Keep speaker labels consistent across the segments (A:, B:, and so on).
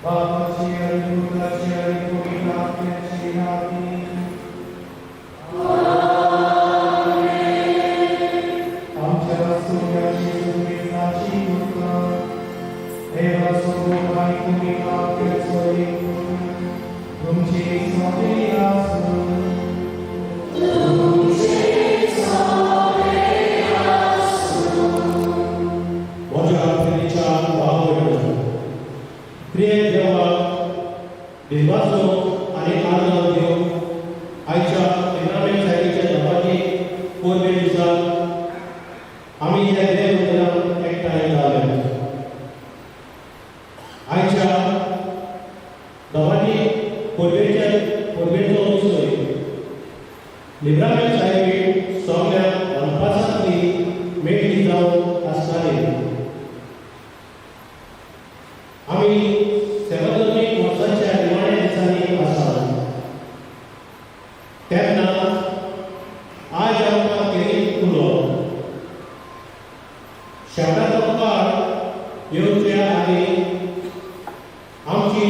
A: Babaci आणि पुत्राची आणि पवित्र आत्म्याची नावे. आमच्या सूर्याची सूर्याची कृपा देवासोबत आणि तुम्ही आत्म्याचे तुमची स्वामी असो. प्रिय देवा विश्वासो आणि आनंद देव आयच्या एनामेंट सायडीच्या धर्माची पोरबे दिसात आम्ही या देवमंदिरात एकठांय जाले. आयच्या धर्माची पोरबेचो विषय लिब्रामेंट सायडी सगळ्या वनपासांतली मेळी जावन आसताली. आम्ही सेवादर्शक वर्षाच्या निमाण्या दिसांनी आसा तेन्ना आज आमकां केरी खुलो शेवटाचो काळ येवचे आनी आमची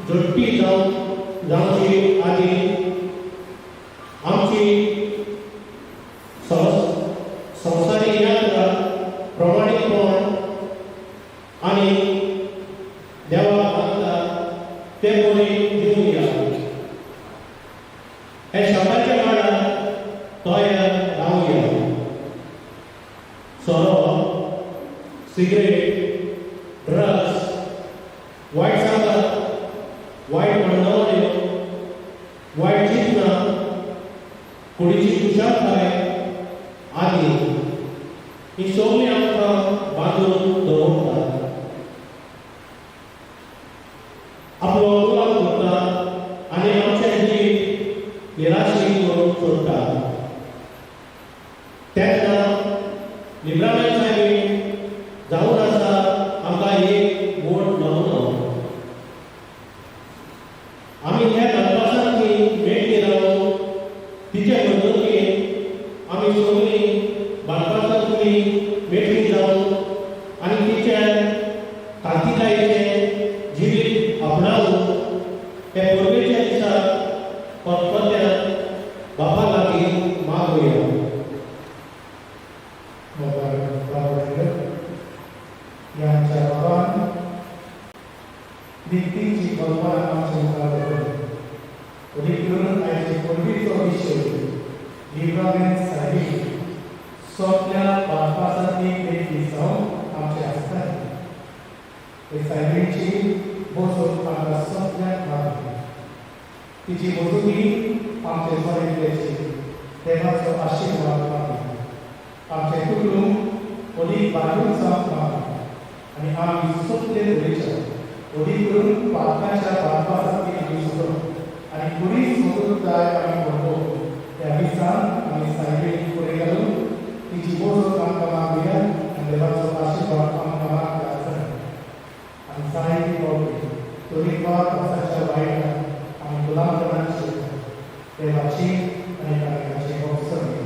A: जोडटी जावची आनी आमची संवसारीक यात्रा प्रमाणीकपण आनी देवा आत्ता ते कोणी घेऊया. हे शेवटाच्या काळात तयार रावया. सोरो, सिगरेट, ड्रग्स, वायट सांगत, वायट म्हणणवण्यो, वायट चिंतनां, कुडीची कुशालकाय आदी ही सगळी आमकां बांदून दवरतात. आपलो गुलाम करता आनी आमचे जीव निराशेक करून सोडटा. तेन्ना लिब्रामेंट सायडीन जावन आसा आमकां एक मोठ नमुनो. आमी ह्या दनपासांतली मेळटी रावन तिचे घडणुकेन आमी सगळीं बाळपासांतली मेळटी जावन आनी तिचे कांतिकायेचे जिवीत आपणावून त्या पोरबेच्या दिसाक परतपत्यान बापा लागीं मागुया. यांच्या बाबान व्यक्तीची कल्पना आमच्या मुखार दवरली. करून आयचे पोरबेचो विशय लिब्रामेंट सायडी सगळ्या बाळपासांतली मेळटी जावन आमचे आसताली. हे सायडीची बसून आमकां सगळ्यांक लागली. तिची बसुकी आमचे बरेपणाची देवाचो आशिर्वाद मागली. आमचे कुटुंब अदीक बांदून जावंक मागली आनी आमी सगळे तरेच्या अदीक करून पालकांच्या बाळपासांतली आमी सुद्दां आनी बरी समृद्धाय आमी भोगोवंक ह्या दिसान आमी सायडीक फुडें घालून तिची बसून आमकां मागुया आनी देवाचो आशिर्वाद आमकां मागता आसतना आमी सायडीक पावली. तोरीकवार वर्साच्या वायटान आमी गुलामपणाची देवाची आनी ताची भोगसणी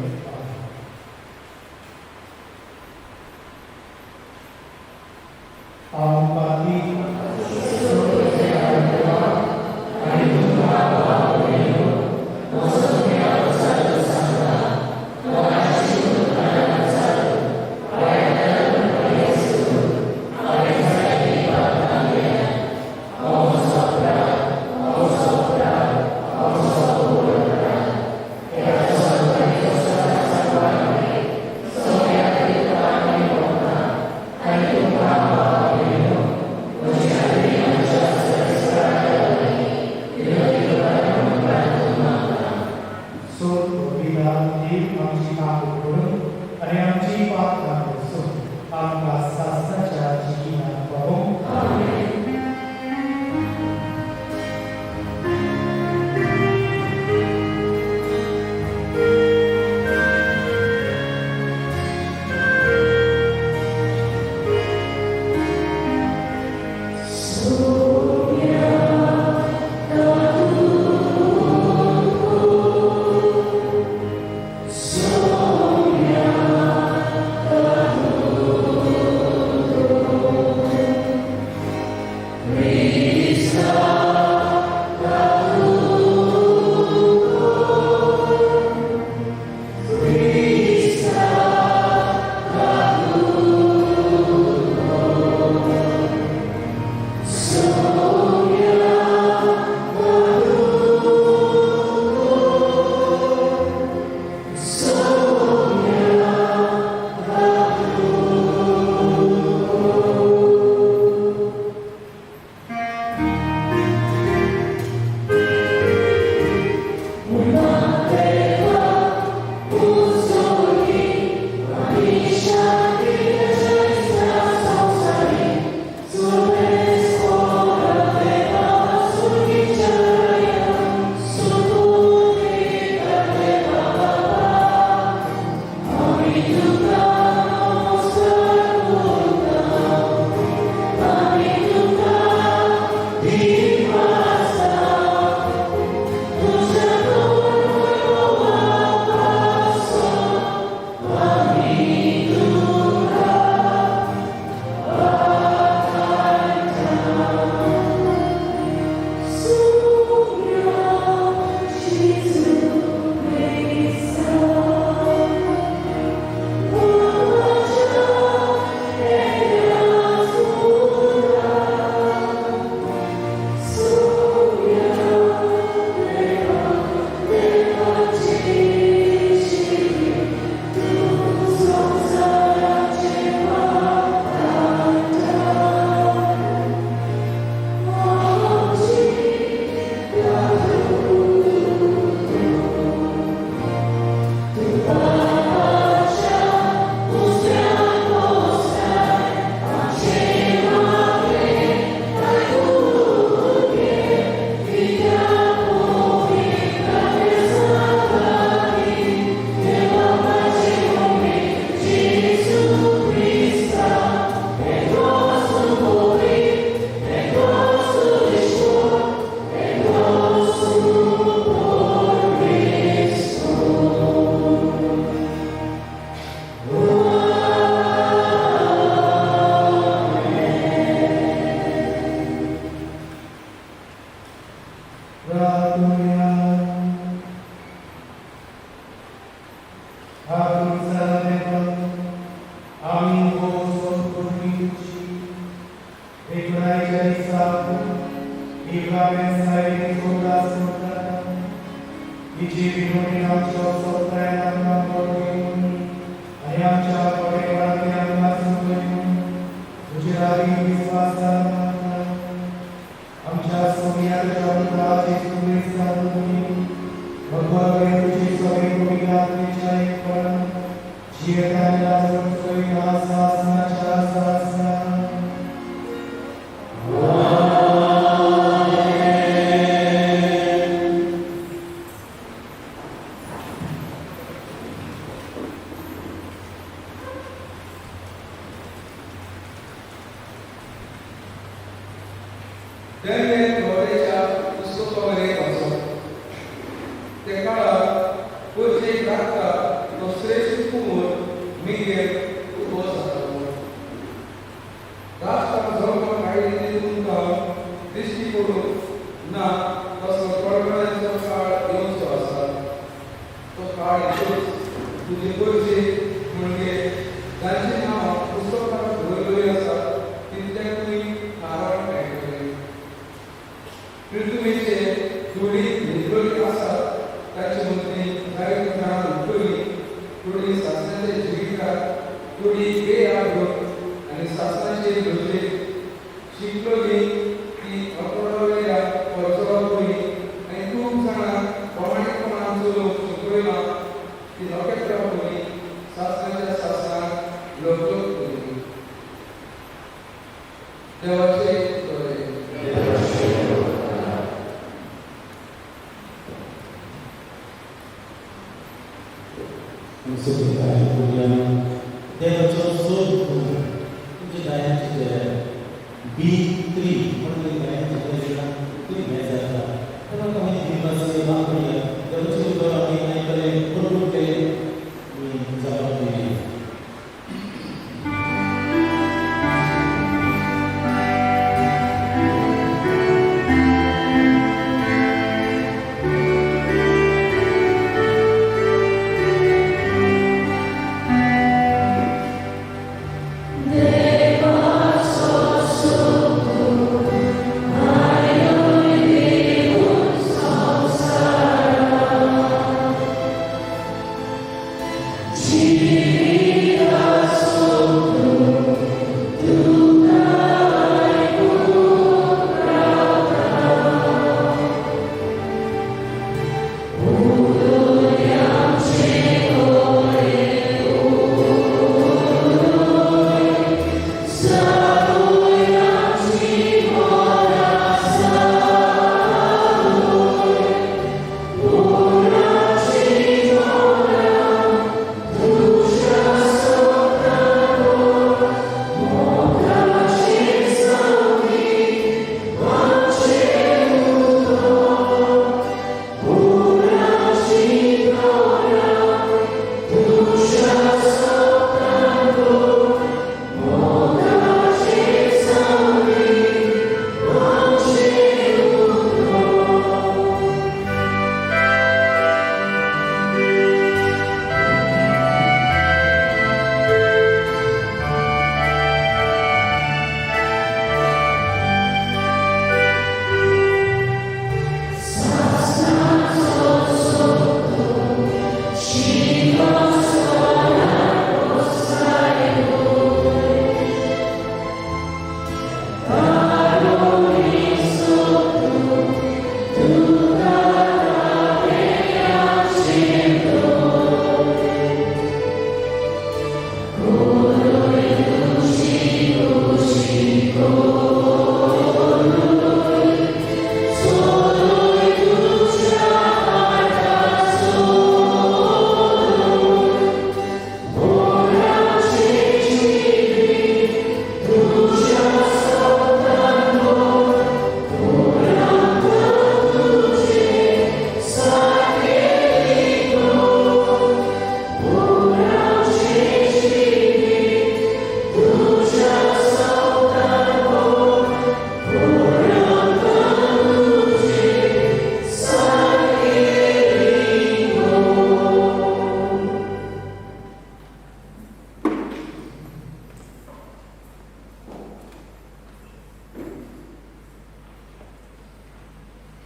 A: livramento sair de toda a sua e tive iluminação soprana na glória, ayamcha parevarti amasum, ujirari visvasana, amcha sumiyat jamutati sumisam, bhagavad tuji sovi kumigatri chayikam, jiyatanya samsoi asasana chasasana.
B: Daniel Gloria Sotore Paso. Tekala Pujai Rata Nosresh Kumur Miguel Ubosa. Rasta Zoma Kaidi Tunga Distributo Na Paso Korban Sokar Yosasa. To Kari Tus Tuji Pujai Munge Danjina Usoka Gloria Sa Tinjakuni Haran Kaidi. पृथ्वीचे थोडी निर्भर आसा ताचे मदली जाय प्रमाणात उपयोगी थोडी शास्त्राचे जीविका थोडी बेआबरूक आणि शास्त्राचे गरजे शिकलोली ती अकोडवलेल्या परचोवापुरी आणि खूप जाणां प्रामाणिकपणाचो लोक शिकयला ती लोकांच्या रावपुरी शास्त्राच्या शास्त्रांत लोकलोक केली देवाचे
C: Secretário Juliano, Deus sobre de ganhar de B3, quando ele ganha de trimestre, então como ele vai ser lá por aí, Deus te deu a minha ele produto e desapareceu.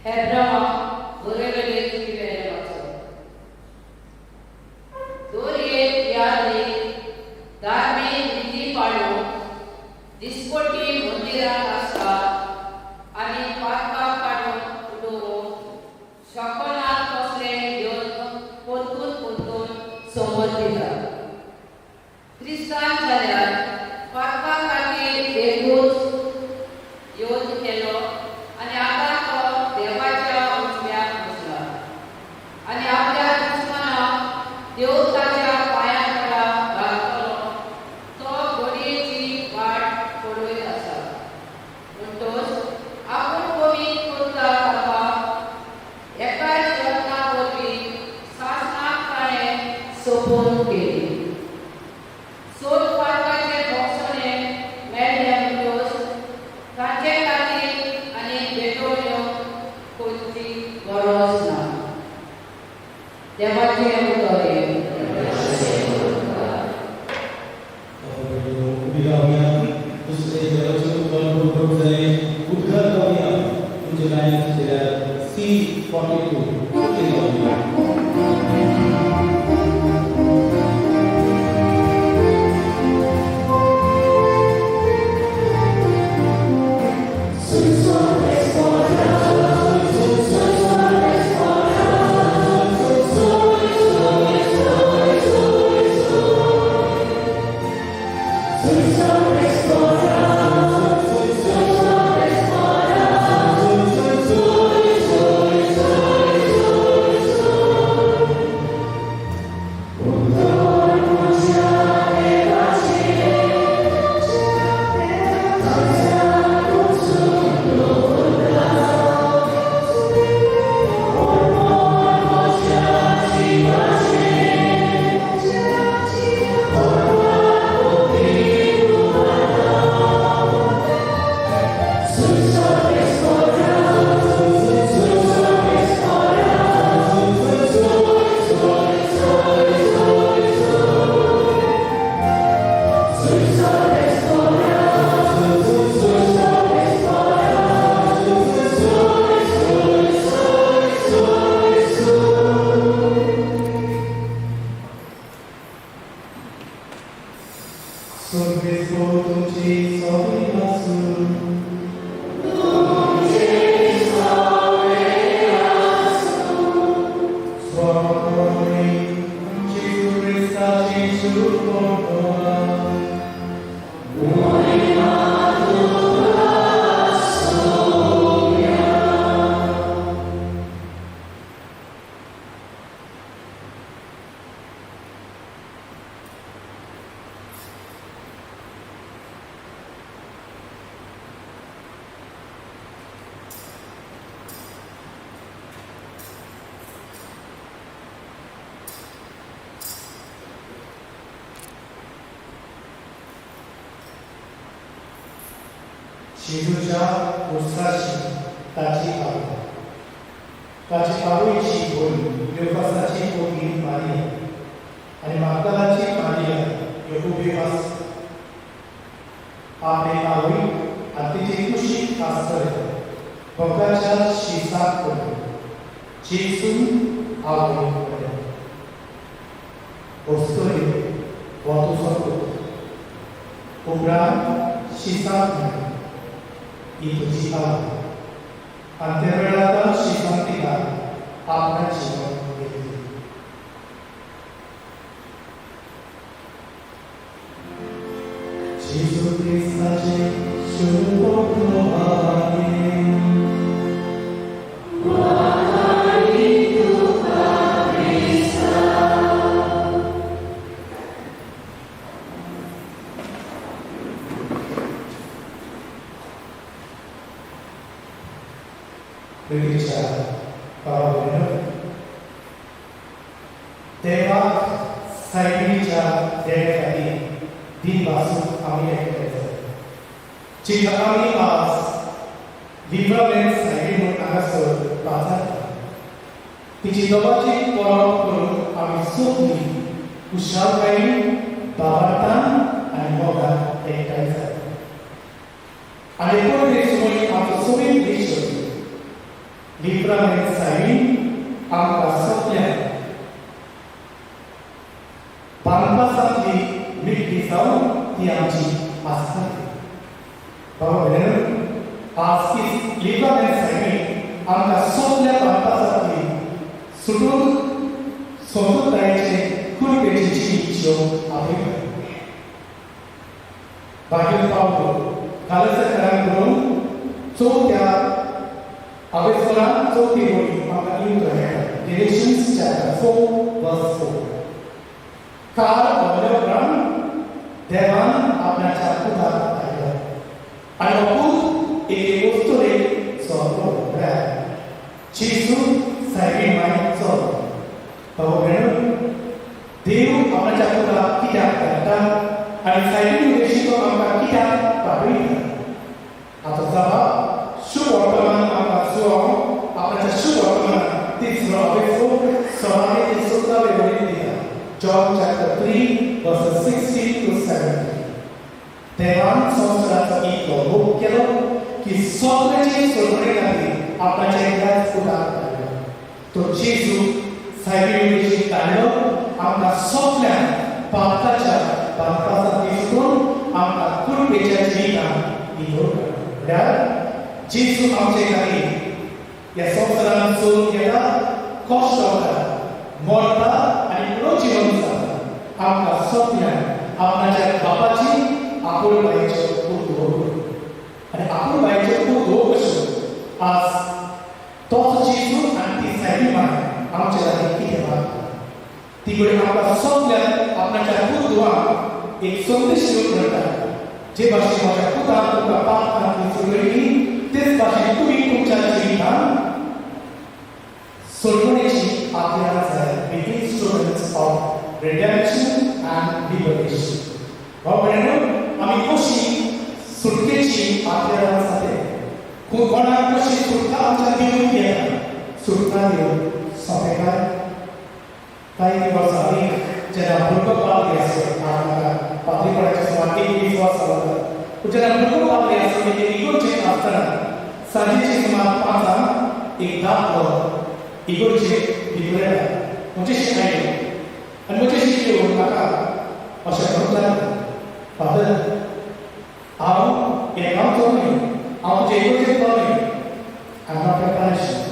D: Hebron बरोबरीत दिलेले वाचो. दोरये यादी धार्मिक विधी पाळून दिसपट्टी मंदिरात आसतात आणि पातकां काडून उडोवन शकनात कसले घेवन परतून समज दितात. क्रिस्तांव जाल्यार पातकां खातीर एकूच योद्ध केलो आणि आता तो देवाच्या उजव्याक बसला आणि आपल्या दुश्मनाक देव ताच्या पांयां घालतलो तो घडयेची वाट पळयत आसा. म्हणटच आपूण पवित्र करता ताका एकाच यत्ना वरवीं सासणाक ताणें सोपून केली. सोद पातकाचे भोगसणे मेळ्ळे म्हणटच तांचे खातीर आनी भेटोवण्यो करची गरज ना. देवाचे उतरे
C: उभी राहूया. दुसरे देवाचे उद्गार झाले. उद्गार गाऊया. तुमचे गायन केल्यार C42 ते गाऊया.
A: जेजूच्या उत्साहाची ताची आवड. ताची आवडीची भूल क्लेओपासाची पोगी मारिया आणि मागदलाची मारिया यकुबेवास. आपले आवडी आणि तिची खुशी खास करता भक्ताच्या शिसाक पडली. जेसून आवडी पडली. वस्तुरी वातूचो करता. उपरांत शिसाक म्हणटा ही तुझी आवड. आणि त्या वेळात शिसांतिका आपल्या जीवन घेतली. जेजू ख्रिस्ताचे शुभ प्रीतीच्या भावाबरोबर तेव्हा सायबिणीच्या देण्याखाली दिन वाचून आम्ही ऐकले. जी आम्ही आज लिव्हरलँड सायबीण म्हणून हांगासर पावतात. तिची दोबाची परब करून आम्ही सोपली खुशालकायेन भावार्थान आनी मोगान एकठांय जातात. आनी कोण आमचो सोबीत देश लिव्हर लिब्रामेंट सायबीन आमकां सगळ्यांक बांदपासांतली मिट्टी जावन ती आमची आस्था बाबा भयण आज ती लिब्रामेंट सायबीन आमकां सगळ्या बांदपासांतली सुटून सोंसतायेचे कुरपेचेची इच्छो आपयता बागेत पावलो कालसकारान करून चवथ्या अवेस्वरान चवथी ओळी आमकां लिहून मेळटा गॅलेशियन्स चॅप्टर 4 वर्स 4 काल भोवल्या उपरांत देवान आपणाच्या पुताक धाडलो आनी हो पूत एक वस्तुरेक चोरलो म्हळ्यार जेजू सायबीन मागीर चोरलो बाबा भयण देव आपणाच्या पुताक कित्याक धाडटा आनी सायबीन उद्देशीक आमकां कित्याक पावयता आता जबाब शुभ वर्तमान आमकां सुवाव आपणाच्या शुभ वर्तमान तिसरो अवेस्वो सोळावे ते 17वे वळेन दिता John chapter 3 verses 16 to 17 देवान संवसाराचो इतलो मोग केलो की सगळ्याचे सोडवणे खातीर आपणाच्या एकल्याच पुताक धाडलो तो जेजू सायबीन उद्देशीक धाडलो आमकां सगळ्यांक पापाच्या बांदपासांतली सुटून आमकां कुरपेच्या जिवितांत निवड म्हळ्यार जेजू आमचे खातीर ह्या संवसारांत चलून गेला कश्ट करता मरता आनी पुरो जिवन जाता आमकां सगळ्यांक आपणाच्या बापाची आपुलबायेच्यो कुरदोव आनी आपुलबायेच्यो कुरदोव कश्यो आज तोच जेजू आनी ती सायबीन मांय आमचे खातीर कितें मागता ती कडेन आमकां सगळ्यांक आपणाच्या कुरदोवाक एक संदेश दिवन घडटा जे भाशेन म्हज्या पुताक तुमकां पापांतली सोडवणी तेच भाशेन तुमी तुमच्या जिवितांत सोडवणेची आज्ञा जाय with instruments of redemption and liberation हो भयण आमी कशी सुटकेची आज्ञा जाते कोणाक कशी सुटका आमच्या दिवून येता सुटका दिवन सोंपेकाय काही वर्सांनी जेन्ना भुरगो पावले आसता पाद्रीपणाच्या सुमार 20 वर्सां जातात जेन्ना भुरगो पावले आसता म्हणजे इगोर्जेक आसतना सांजेचे सुमार 5 एक दादलो इगोर्जेक भितर येता म्हजेशी आयलो आनी म्हजेशी येवन म्हाका अशें म्हणूंक लागलो फादर हांव हें गांव चोरलें हांव तुजे इगोर्जेक पावलें I am not a punishment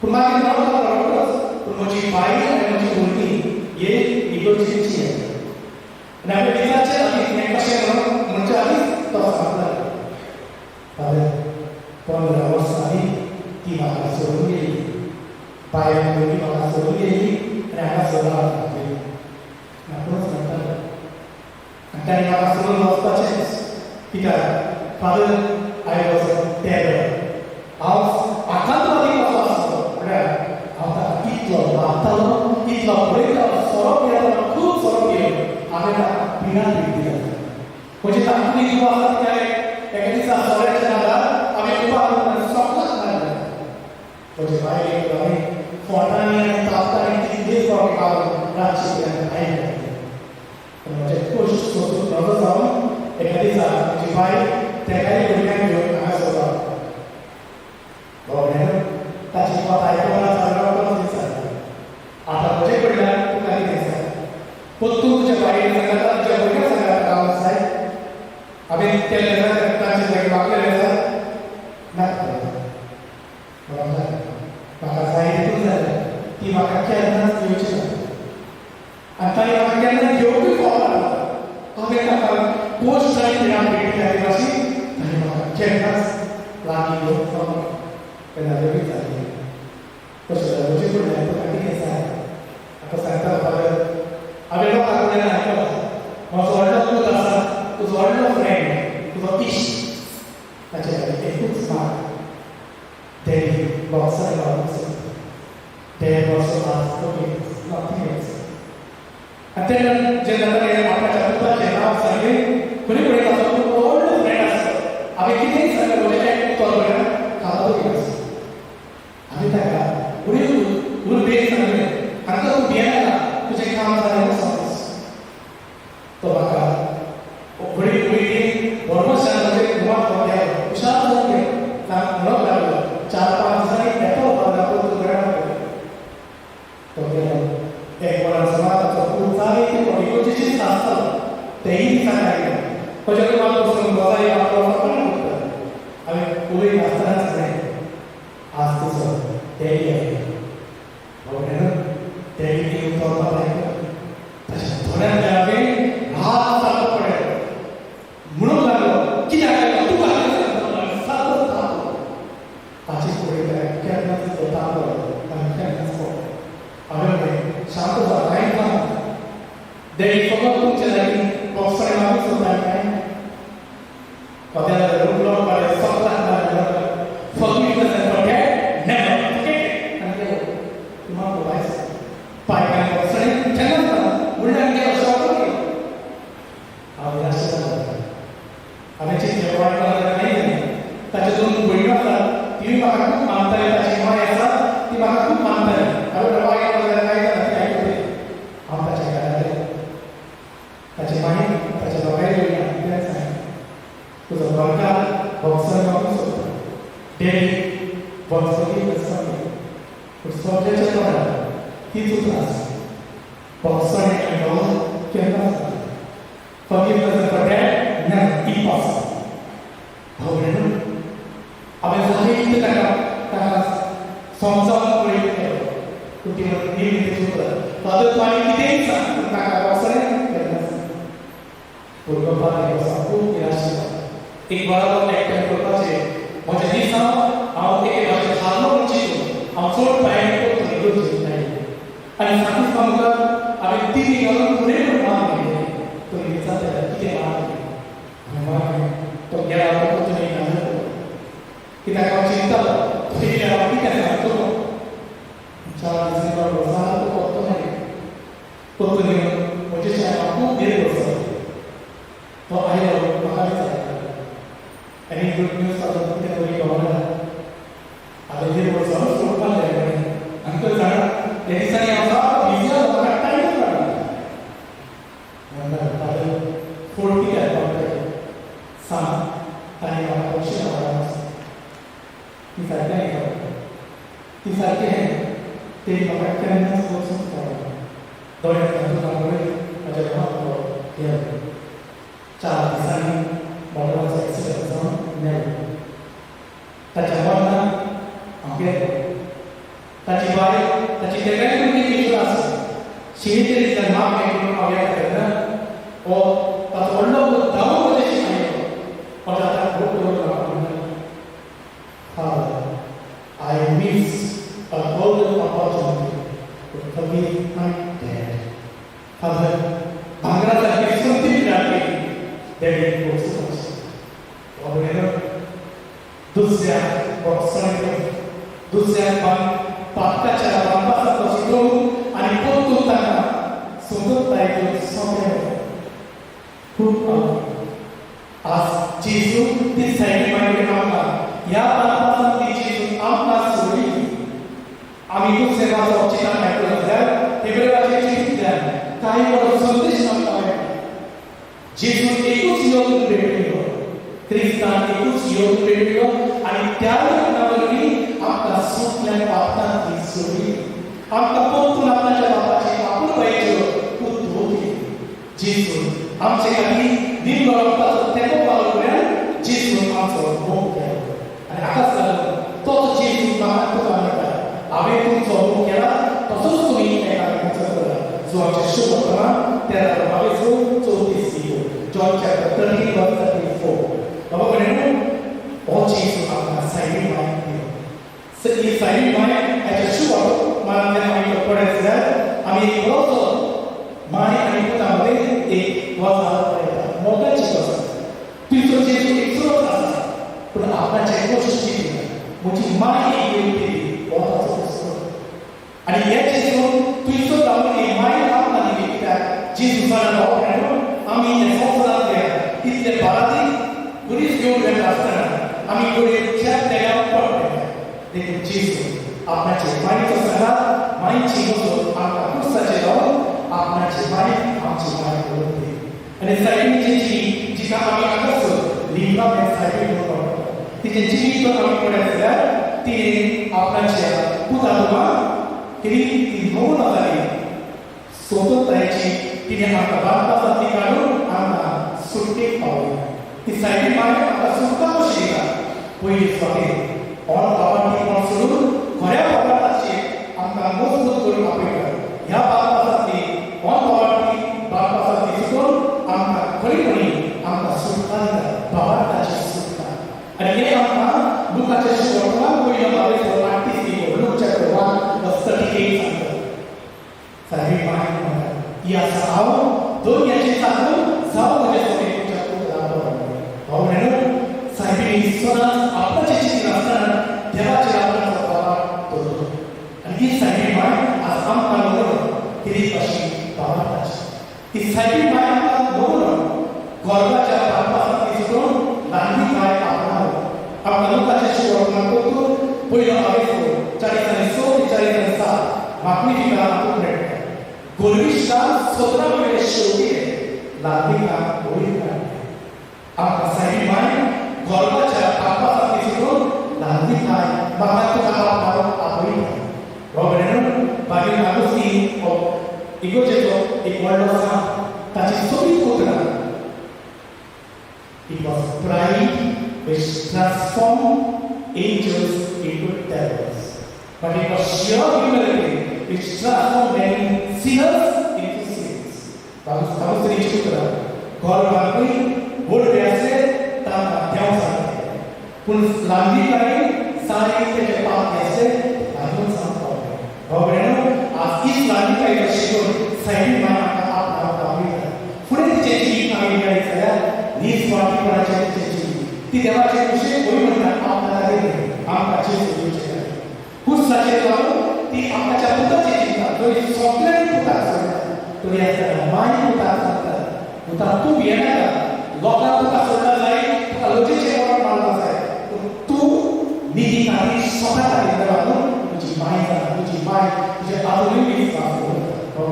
A: पूण मागीर हांव ताका रडलोच पूण म्हजी बायल आनी म्हजी भुरगीं हे इगोर्जेची आनी हांवें विचारचें आनी हें कशें म्हणचे आदींच तो सांगलो फादर 15 वर्सांनी ती म्हाका सोडून गेली बायल भुरगीं म्हाका सोडून गेली आनी हांगा सोडून घातली म्हाकाच म्हणटालो आनी ताणें म्हाका सोडून वचपाचेंच कित्याक father I was a terror हांव आकांतवादी कसो आसलो म्हळ्यार हांव ताका कितलो मारतालो कितलो पळयतालो सोरोप येतालो खूब सोरोप येयलो हांवें ताका पिडां दिली म्हणजे तातूंत जो आसा ते एका दिसा सोऱ्याच्या नादार हांवें उपास सोंपलाच मारलें म्हजे बायलेक हांवें फोटांनी आनी तापतांनी 3 दीस रावून रातची आयलें म्हजें कश्ट सोंसून नजो जावन एका दिसा म्हजी बायल तेकाय भुरग्यांक घेवन हांगा सोदप भोंवड्यान ताची कोत आयकून चलपाक दिसता आतां म्हजे कडल्यान तुका कितें जाय पूण तूं तुज्या बायलेक सांगता तुज्या भुरग्यांक सांगता रावंक जाय हांवें केलें जाय तांचे जाग्यार वागलें जाय नाका म्हाका जाय तितून जालें ती म्हाका केन्नाच घेवची ना आनी ताणें म्हाका केन्ना घेवंकूय पावना हांवें ताका पोस्ट जाय पिडां भेटी जाय भाशेन ताणें म्हाका केन्नाच लागीं घेवंक पावना केन्ना वेगळी जाली तशें जालें म्हजे कडल्यान तुका कितें जाय म्हाका सांगता फादर हांवें लोकां कडल्यान आयकलां म्हजो व्हडलो पूत आसा तुजो व्हडलो फ्रेंड तुजो इश्ट ताचे खातीर एकूच मात तेणी बॉक्सार घालूंक सोदता तें वर्स आज नथींग एल्स आनी तेन्ना जेन्ना ताणें आपणाच्या पुताचें नांव सांगलें खंय कडेन ताचो खूब व्हडलो फ्रेंड आसलो हांवें कितेंय सांगलें म्हज्या एकटो कडल्यान खालो घेवन हांवें ताका उडीव बेग सांगलें हांगा तूं भियेनाका तुजें काम जालें म्हूण समज तो म्हाका घडी घडी बरोबर म्हजे घुमाक देव हुशार जावन म्हणूंक लागलो 4-5 दिसांनी येतो जागे ते पडिकोचे शास्त्र तेही दिसायला लागले म्हणजे तुम्हाला बसून बसाई आपला पण होतं आणि पुढे असतानाच नाही आज तुझं तेही आहे बघा तेही ते उतरता नाही तशा थोड्या वेळाने हात चालू पडेल म्हणून लागलो की काय तू काय साधं थांबलो पाची पुढे काय खेळण्याचं तो थांबलो आणि खेळण्याचं अगं शांत जा काही थांब देवी फक्त तुमच्या जागी बॉक्सकडे मागून सुद्धा काय कद्याला रुपलो पाडे स्वतः forgiveness and forget never forget and they तुम्हाला बोलायचं पायकाने बॉक्सकडे चॅनल बुलढाणा गेला शॉपवर आम्ही राष्ट्रवाद आम्ही जेव्हा नाही त्याच्यातून बोलणं असतात ती मला खूप मानता येईल त्याची माय असतात ती मला खूप मानता येईल कारण वाईट वगैरे काय करतात काय होते आमच्याच्या घरात त्याची माहिती त्याच्या बघायला तुझं बघा बॉक्सर माणूस होता डेली बॉक्सरची स्वतःच्या तोंडात ती चुकला बॉक्सर आणि केला forgiveness and forget never impossible भाऊ आपण सांगितलं त्याला समजावून पुढे केलं कुठे नेहमी ते होतं तर पाणी किती सांग काका बॉक्सर खूप निराश एक बरोबर एक करपाचे म्हणजे दिसा हांव एक भाशेन हालो म्हणची हांव चड टायम करतो नाही आणि सांगून सांगून हांवें ती घालून पुढे मान गेले तो विचारता कितें मान तो गेला तो नाही घालतो कित्याक हांव चिंतलो पयलीं हांव कितें सांगतो 4 डिसेंबर वर्सा तो करतो नाही तो म्हणजे हांव खूब देर करता तो आयलो म्हाका विचारता any good news about the people you are आता हे वर्ष सोडून आले अंकल जाणा त्या दिवसांनी आमचा विजा बघा टाईम काढला नंतर आता 40 आहे पण सांग आणि मला औषध आला ती सारखी आहे ती सारखी आहे ते बघा त्यांना सोडून काढला दोन कामामुळे माझ्या भावाला हे 4 दिवसांनी बरोबर एक्सिडेंट जाऊन नाही त्याच्या मनात आंबे त्याची बाई त्याची तेवढ्या कुठे विश्वास शेतकरी जर माग करून आवडत करता ओ त्याचा वडलो धाव म्हणजे आहे पण आता खूप करून I miss a golden opportunity to forgive my dad. Father, भांगराचा विसंती मिळाली देवी पोचवस वगैरे दुसऱ्या बॉक्सरने दुसऱ्या पाकाच्या बांधाचा शिकवून आणि पोतून त्यांना सुंदर ताईचे समोर खूप आज जेजू ती साईड मागे आम्हाला या बांधापासून ती जेजू आम्हाला सोडली आम्ही खूप सेवा चिता ऐकलं तर हेब्रेवाचे चिठ्ठी द्या काही वर्ष संदेश नव्हता जेजू एकूच योग भेटलो ख्रिस्तान एकूच योग भेटलो आणि त्या कारणावरती आपला सुटल्या पापांची सोडली आपला पोतून आपल्या बापाची आपण पाहिजे खूप होती जेजू आमचे काही दिन बरोबर तेको पालवल्या जेजू आमचं भोग केलं आणि आकाश झालं तोच जेजू महात्मा आहे आम्ही तुमचा भोग केला तसंच तुम्ही एका जो आमच्या शुभ होता त्याला 22:34 John chapter 13 verse 34 Bapak Ibu oh Jesus akan saya mai segi saya mai ada syukur malam yang kami kepada kami berdoa mari kami pertama kali wasa mereka moga Jesus Tuhan Yesus itu rasa pun apa cakap suci mungkin mari ini wasa sesuatu ada ya Jesus Tuhan tahu ini mari apa nanti kita Jesus pada orang आम्ही नेसोफला द्या इथले बाराती गुरीस घेऊन गेले असताना आम्ही गुरीच्या त्याला पडले देखील जेसू आपणाचे माईचं सगळा माईची गोष्ट आपला पुस्तकाचे लावून आपणाचे माई आमची माई बोलते आणि साईडची जी का आम्ही आकर्षो लिंगा में साईड म्हणतो तिचे जीवित आम्ही पडायचं ती आपणाच्या पुताला किती ती होऊन आली स्वतंत्राची तिने आमकां बापासांतली काडून आमकां सुटकेक पावयला. ती सायबी माय आमकां सुटका कशी दिता. पयली स्वातेक ऑन बापाटी कोण सोडून खऱ्या बापाची आमकां मजबूत करून आपयता. ह्या बापासांतली ऑन बापासांतली सुटून आमकां खरीपणी आमकां सुटका दिता. बापाची सुटका. आनी हे आमकां लुकाच्या सुवातेक पयलो बाबेचो 38 लूक चॅप्टर 1 वर्स 38 सांगता. सायबी माय ती आसा हांव दोनयाची चाकून जावं म्हज्या सोबेच्या पुत्राक भावनेनो सायबीन ईश्वरान आपणाचें चिंतन आसतना देवाचेर आपणाचो बाबा दवरलो. आनी ही सायबी माय आज आमकां लागून कितें कशी बाबाची. ती सायबी माय आमकां लागून गोरवाच्या बापासांतली सुटून ल्हानली माय आपणालो. आमकां लुकाच्या सुवातेक पळोवन पयलो बाबेचो 40 ते 7 मागणिफिका हातूंत मेळटा. गोरविश्ता 17 वेळे शेवटी लागीका होळी काढली. आमकां सायबी माय गोरवाच्या बापासांतली सुटून लागीकाय म्हाका तुका बापाक आपयता. बाबड्यानो बागेन आगोस्तीन हो इगोर्जेचो एक व्हडलो सांग. ताची सगळीं पुत्रां It was pride which transformed angels into devils. But it was sheer humility which transformed many sinners into saints. Vamos ter isso tudo. Agora vai vir, vou descer, tá até o santo. Quando landi cai, sai que é para descer, aí o santo. Agora as islami cai do chego, sai de mana a vida. Fui de gente a minha ideia, nisso aqui para gente. ती देवाचे विषय कोणी म्हणतात आपल्याला देते आमकाचे सोडूचे खूप साचे जाऊन ती आमच्या पुताची चिंता जो सगळ्यांनी पुता सोडला तो याचा माय पुता सोडला पुता तू येणार लोकां तुका सोडला जाय तुका लोजेचे वर मारला जाय तू निधी नाही स्वतः खाली राहून तुझी माय तुझे आधुनिक विश्वास होतो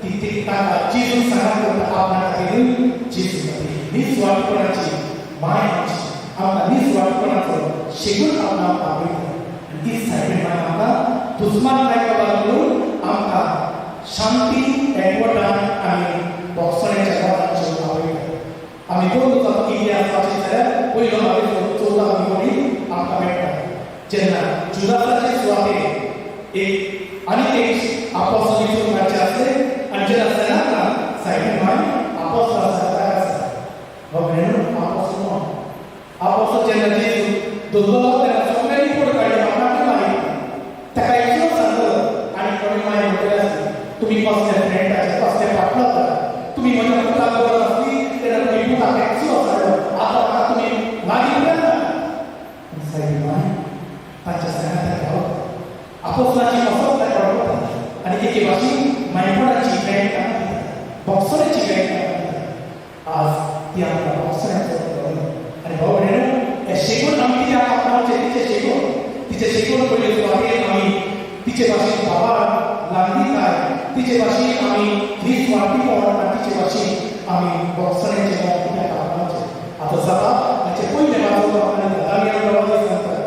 A: ती ती ताका जीसू सांगता आपल्याला केली जीसू निस्वार्थपणाची माय आमकां निस्वार्थपणाचो शेगून आपणाक आपयता. ती सायबीन माय आमकां दुस्मान लायका लागून आमकां शांती एकवटान आनी भोगसण्याच्या गांवांत आपयता. आमी दोन दिवसांचो इतिहास वाचीत जाल्यार पयलो बाबेचो 14 फेब्रुवारी आमकां मेळटा जेन्ना जुदासाचे सुवातेक एक आनी एक आपोस्तल दिसून काडचे आसले आनी जेन्ना सेनातना सायबीन माय आपोस्तल जाता आसा. बाबड्यानो आपोस्तल जेन्ना जेजू दोदलो तेन्ना सगळ्यांनी पड काडली आपणाची माय ताका एकलो सांगलो आनी कोणी माय म्हणटले आसली तुमी कसले फ्रेंडाचे कसले पाटलो तुमी म्हज्या पुताक गरज आसली तेन्ना तुमी पुताक एकलो सांगलो आतां म्हाका तुमी मागीर येता. सायबीन माय तांच्या सांगात रावता आपोस्तलाची कसोच ताका कळटा आनी एके भाशेन मायपणाची फ्रेंड बॉक्सराची फ्रेंड आज ती आमकां बॉक्सराचो आनी बाबड्यानो हे शेगून आमी कित्याक आपणाचे तिचे शेगून पयले सुवातेर आमी तिचे भाशेन बाबा लागीकाय तिचे भाशेन आमी निस्वार्थीपण आनी तिचे भाशेन आमी बॉक्सराचें नांव कित्याक आपणाचें. आतां जाता ताचे पयले वाचून आमी दावियान रावले सांगतात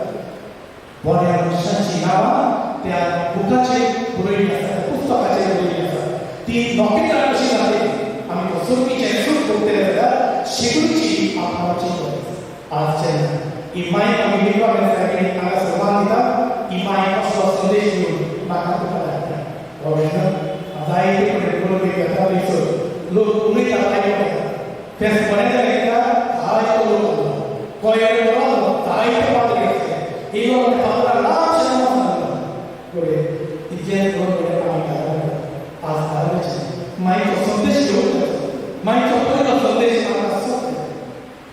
A: बऱ्या मनशांची नांवां त्या बुकाचेर बरयल्लीं आसात पुस्तकाचेर बरयल्लीं आसात. ती नोकेदार कशी जाली आमी सोडीचें सूट करतले जाल्यार शेगूनची आपणाची गरज. आज जेन्ना ही माय आमी लिपा मेळटा हांगा सन्मान दिता ही माय कसलो संदेश दिवन म्हाका तुका धाडटा. बाबड्यानो जायते कडेन बरोबर घेता थंयसर लोक उलयता आयकता तें बरें जालें जायतो लोक आसलो गोंयांत बरो जायते पात्र आसले एक पात्राक लाख सांगलो बरें इतलें बरोबर आमी घालता आज घालपाचें मायचो संदेश घेवन मायचो पयलो संदेश म्हाका सत्य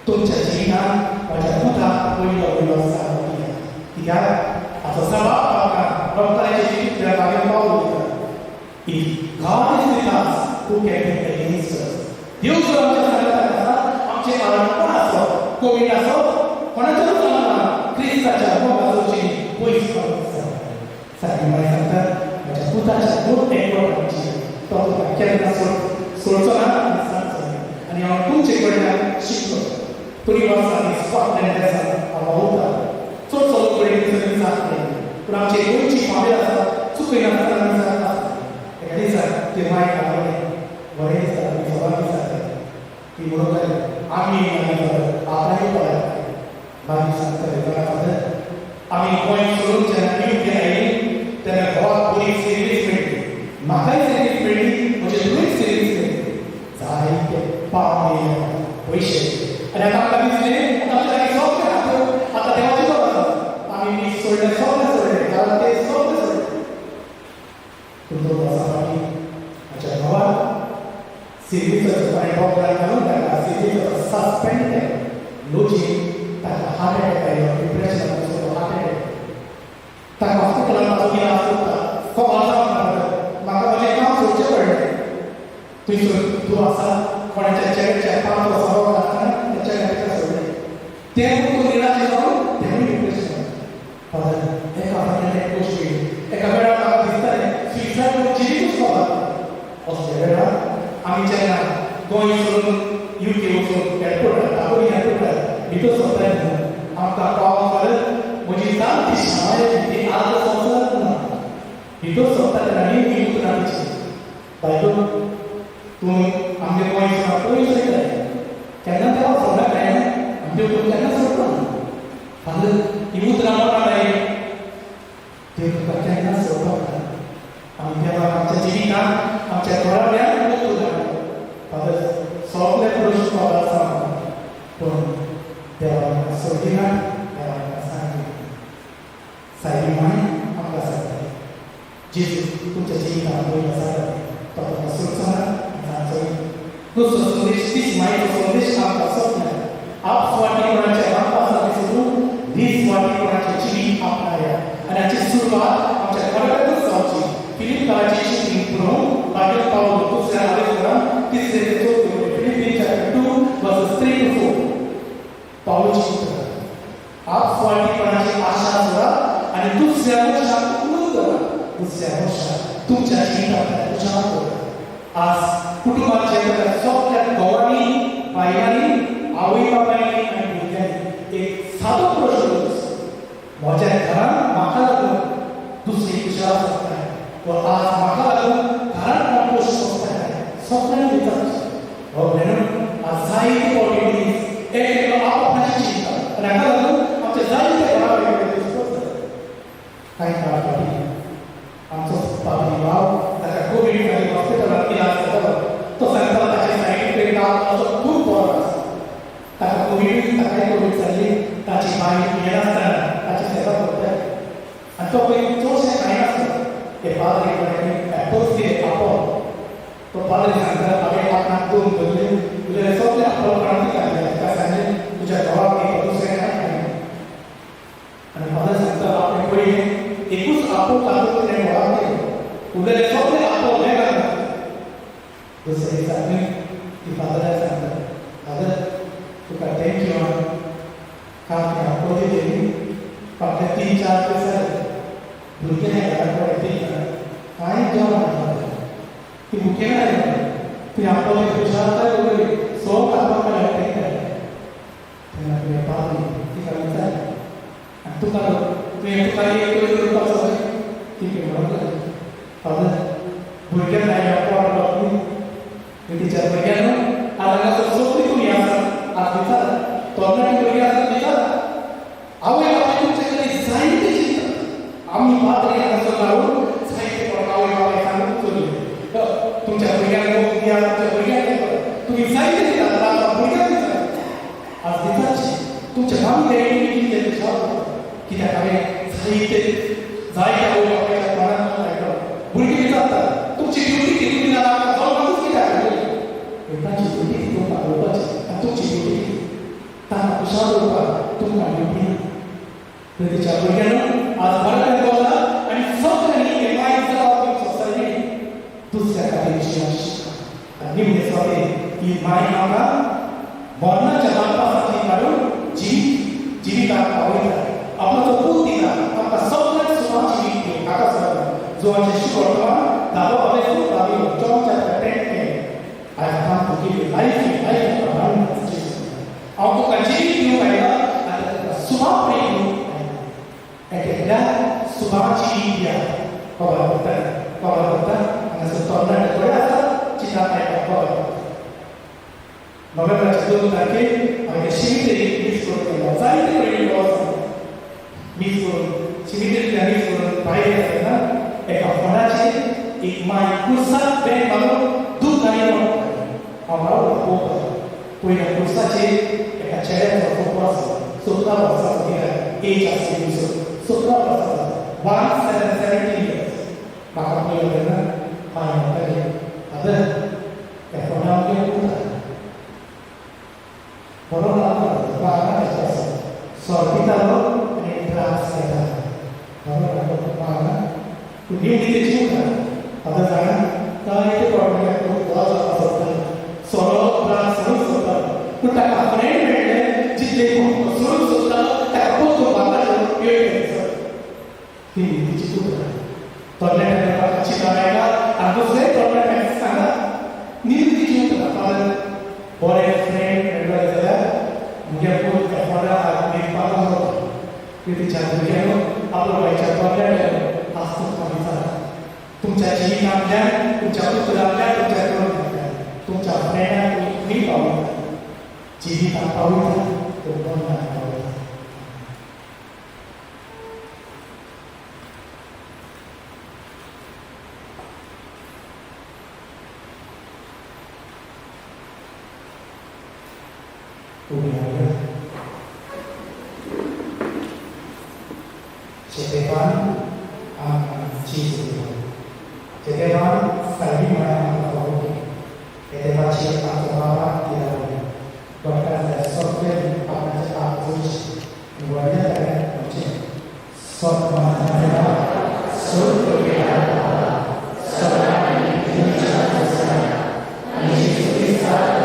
A: तुमच्या जिवितांत म्हज्या पुताक पयलो सांग कित्याक आतां सभाग पावता डॉक्टराचे जिवीत बागेन पावलो दिता. If God is with us, who can be against us? देव जर आमच्या सांगतात आसा आमचे आळपण आसो कोवीड आसो कोणाचोच आमकां क्रिस्ताच्या मोगाचोची पयस आसा. सारकी माय सांगतात म्हज्या पुताच्या दोन एकवटांची तो तुका केन्ना सोडचो ना आनी सांगचो ना आनी हांव तुमचे कडल्यान शिकलो. थोडी वर्सां स्कॉटलँड आसा हांव वता चडसो लोक कडेन सांगले पूण आमचे गोंयची फामील आसा चुकयनासतना सांगता एका दिसा ते माय घालवले बरें दिसता तुमी सवाल दिसता ती म्हणून आमी आपणाय पळय मागीर सांगताले जाल्यार फादर आमी गोंय सोडून जेन्ना न्यू आयली तेन्ना घोवाक बरी सर्वीस मेळ्ळी म्हाकाय सर्वीस मेळ्ळी म्हजे तुवें सर्वीस मेळ्ळी जायते पावणे पयशे आनी आतां आमकां दिसलें आतां आमचे लागीं सगळें आतां देवाची गरज आसा आमी मीस सोडलें सगळें सोडलें जाल्यार तें सगळें सोडलें पूण 2 वर्सां फाटीं म्हज्या घोवाक सर्वीसाचो आनी डॉक्टरान घालून ताका सर्वीसाचो सस्पेंड केलो लोजीन ताका हार्ट अटॅक आयलो डिप्रेशन हार्ट अटॅक ताका हॉस्पिटलांत वचून इलाज करता खूब आजाप म्हाका म्हजें काम सोडचें पडलें थंयसर तूं आसा कोणाच्या चेड्याच्या 5 वर्सां आसतना त्या चेड्याच्या सोडलें तें तूं निराशें जावन तेंवूय डिप्रेशन फादर एका फाटल्यान एक गोश्ट येयली एका वेळार म्हाका दिसतालें सुइसायड करून जिवीतूच वता असले वेळार आमी जेन्ना गोंय सोडून UK वचून एअरपोर्टार दाबोळी एअरपोर्टार भितर सरताय आमकां पावोन म्हजी जाणटी शाळा ती आज संवसारांत ना भितर सरता तेन्ना न्यू उतरांची बायलो तूं आमगे गोंय पयस वयताय केन्ना देवा सोडला काय आमचे तूं केन्ना सोडलो फादर ही उतरां म्हणटाय ते तुका केन्ना सोडपाक ना आमी देवाक आमच्या जिवितांत आमच्या घरांतल्यान फादर सगळे प्रश्न म्हाका सांग पूण देवाक सोडिना देवाक सांगितलें सायबी माय आमकां सांगता जेजू तुमच्या जिवितांत पयलो आसा तो तुमकां सुरक्षाना दुसरो संदेश तीच मायेचो संदेश आमकां सोदना आप स्वाटी कोणाच्या बापासाठी सोडून 20 वाटी कोणाचें जिवीत आपणाया आनी हाची सुरवात आमच्या घरांतूच जावची फिलिप्पाची शिक्षण पुरवून बागेत पावलो दुसऱ्या आलेखनात तिसरे ते चौथे फिलिपिन्स chapter 2 verses 3 to 4 पावलोची पुस्तक आप स्वार्थीपणाची आशा सोडा आणि दुसऱ्या वर्षात पूर्ण करा दुसऱ्या वर्षात तुमच्या जिवितांत उजाड करा आज कुटुंबाचे सगळ्या गवांनी बायलांनी आवय बापायांनी आणि भुरग्यांनी एक सादो प्रश्न म्हज्या घरांत म्हाका लागून दुसरी कुशळ आसता व आज म्हाका लागून घरांत कंपोस्ट सोंसता सगळ्यांनी विचारचें हो म्हणून आज जायते फावटी मनीस एक आपणाची चिंता आनी हाका लागून आमचे जायते घरा वेगवेगळे दिसतात कांय काळ फाटीं आमचो पापी भाव ताका कोवीड जाली हॉस्पिटलांत इलाज जातालो तो सांगतालो ताचे सायडीक ताजो खूब बरो आसा ताका कोवीड जाल्ली ताची बाय येनासतना ताची सेवा करता आनी तो पयलीं चडशें खायनासलो ते पाद्री कडेन एप्पल्स दिले आपोल तो पाद्री सांगता हांवें आपणाक 2 धरले तुजे सगळे आपोल काडून दिले ताका सांगलें तुज्या घोवाक एक दुसरें कांय खायना आनी पाद्री सांगता आपणें पयलें एकूच आपोल काडून तेणें घोवाक दिलो उरलेले सगळे आपोल हे घालता दुसरे दिसांनी ती पाद्राक सांगता फादर तुका थँक्यू कारण आपोल दिली फाटले 3-4 दीस जाले भुरगे हे घरांत पडले कांय जेवण नासलें ती भुकें आयली ती आपोल खुशालकाय उरली सोग आपोल हाडून तेन्ना तुवें पावली तिका विचारलें आनी तुका एक करपाक जाय तिका म्हणून फादर भुरग्यांक आयल्या पोट बापूय तिच्या भुरग्यांक आतां सगळीं तुमी आसा आज विचार तरणाटी भुरगीं आसा विचार आवय बापाय तुमचे कडेन जायते चिंता आमी पाद्री हांगासर रावून जायते फावट आवय बापाय सांगून चलले तुमच्या भुरग्यांक मोग दिया तुमच्या भुरग्यांक तुमी जायते दितात भुरग्यांक दितात आज दिताची तुमच्या गांवी देणी कितें दितात कित्याक हांवें जायते आवय बापायच्या तोंडांतल्यान आयकलो भुरगीं विचारतात तुमची ड्युटी कितें ना जावपाकूच कित्याक हाडली ताची ड्युटी तुमकां उलोवपाची आनी तुमची ड्युटी ताका खुशाल उरपाक तुमकां ड्युटी ना तिच्या भुरग्यांक आज भारतांत गोवला आनी सगळ्यांनी एकायक जावप सोसायटी दुसऱ्या खातीर शिक्षण आनी निमणे स्वाती ही माय आमकां मरणाच्या बापासाठी काडून जिविताक पावयता आपलो पूत दिता आमकां सगळ्यांक सुवात जिवीत दिवं ताका सांगता जो आमचे शिकवण धालो हांवें खूब दाविलो जॉन चॅप्टर 10 केलें I have come to give you life abundance हांव तुका जिवीत दिवंक आयला आनी तुका सुवात मेळूंक एकल्या सुवात जिवीत दिया खबर करता हांगासर तरणाटे थोडे आसा 시작할 노벨라 지도자께 시민들이 미술을 사이트를 읽어서 미술 시민들이 대한 미술은 바이러스나 에카포나치 ikmai pusat ben baru du kali mau ko punya pusat eka chere to puasa sutra puasa dia age of civilization sutra puasa 170 years maka punya benar hanya tadi ada ekonomi putar orang apa bahkan itu soal kita lo ini kelas kita orang apa bahkan ini juga ada zaman kalau itu problem itu बहुत असर solo plus solo सोता कुछ अपने में जितने को solo सोता तक को बात ये है ini cukup toilet ada अच्छी बनाएगा आपको से toilet में सारा नींद cukup kalau boleh friend member saya mungkin pun kepada आदमी पाला हो itu jangan lo apa baca toilet pasti bisa तुमच्या जीवनातल्या तुमच्या पुत्रातल्या तुमच्या कुटुंबातल्या तुमच्या प्रेरणा तुम्ही पाहू जीवितात पाहू तो पण पाहू Cetepan Cisu Cetepan Salih Mana Kau Cetepan Cipa Kebara Tidak Boleh Bahkan ada software Apa cepat Terus Buatnya ada Macam Software Mana Software Software Ini Cepat Selesai Ini Bisa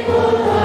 E: Kota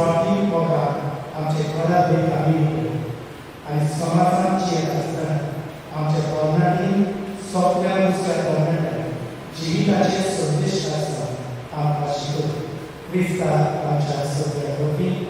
A: स्वार्थी मोगान आमचे घरात भेट आमी आनी समाजांत जियेत आसतना आमच्या तरणाटीं सोंपल्या दुसऱ्या तरणाट्यांक जिविताचे संदेश आसा आमकां शिकोवंक क्रिस्तांव आमच्या सगळ्या वतीन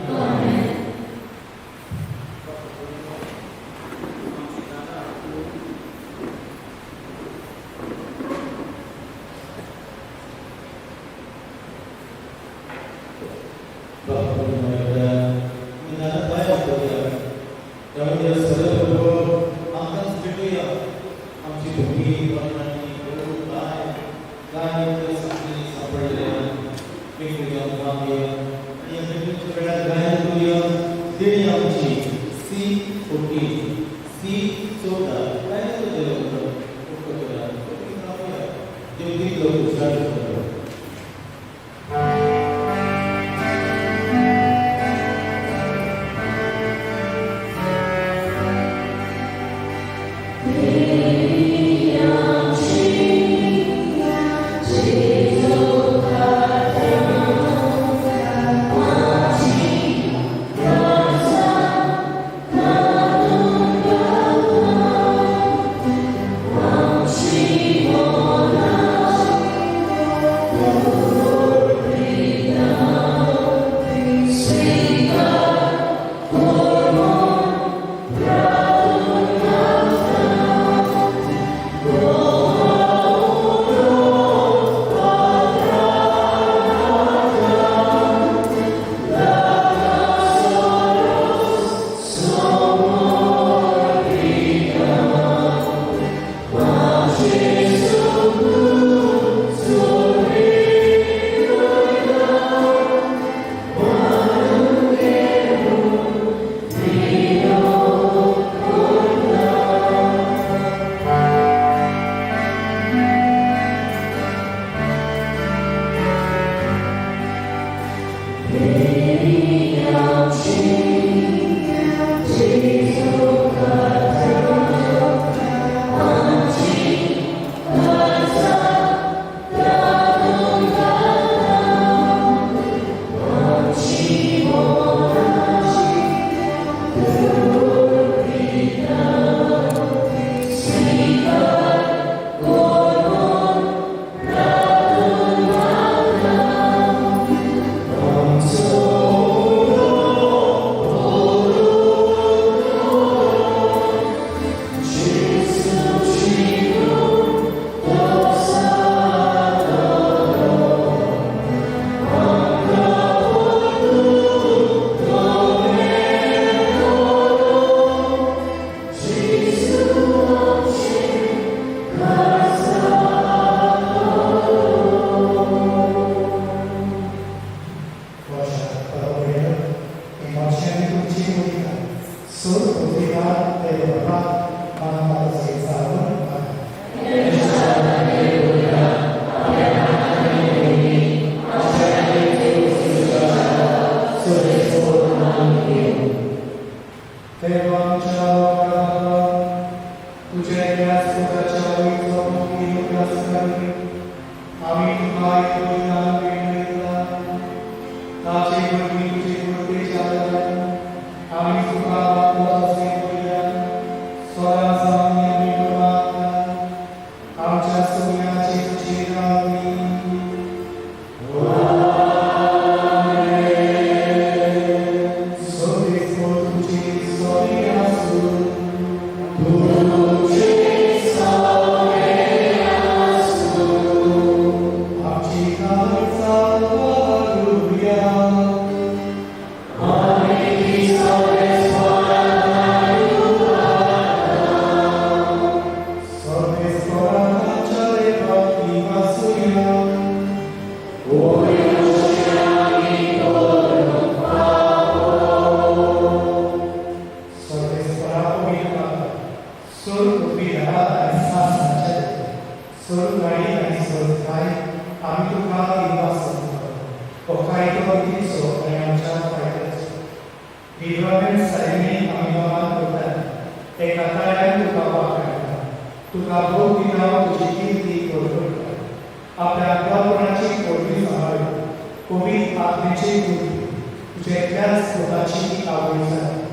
A: तुझ्यातल्याच स्वतःची आवड जाली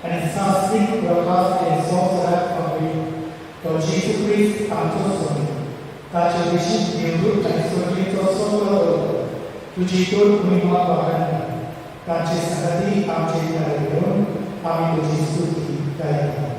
A: आणि सांस्कृतिक प्रकाश हे संवसाराक पावली तो जेजू ख्रिस्त आमचो सोय ताचे विशीं देवदूत आनी सोडीचो सोलो करता तुजी तोड महिमा वागणना ताचे संगती आमचे घरा घेवन आमी तुजी स्तुती गायता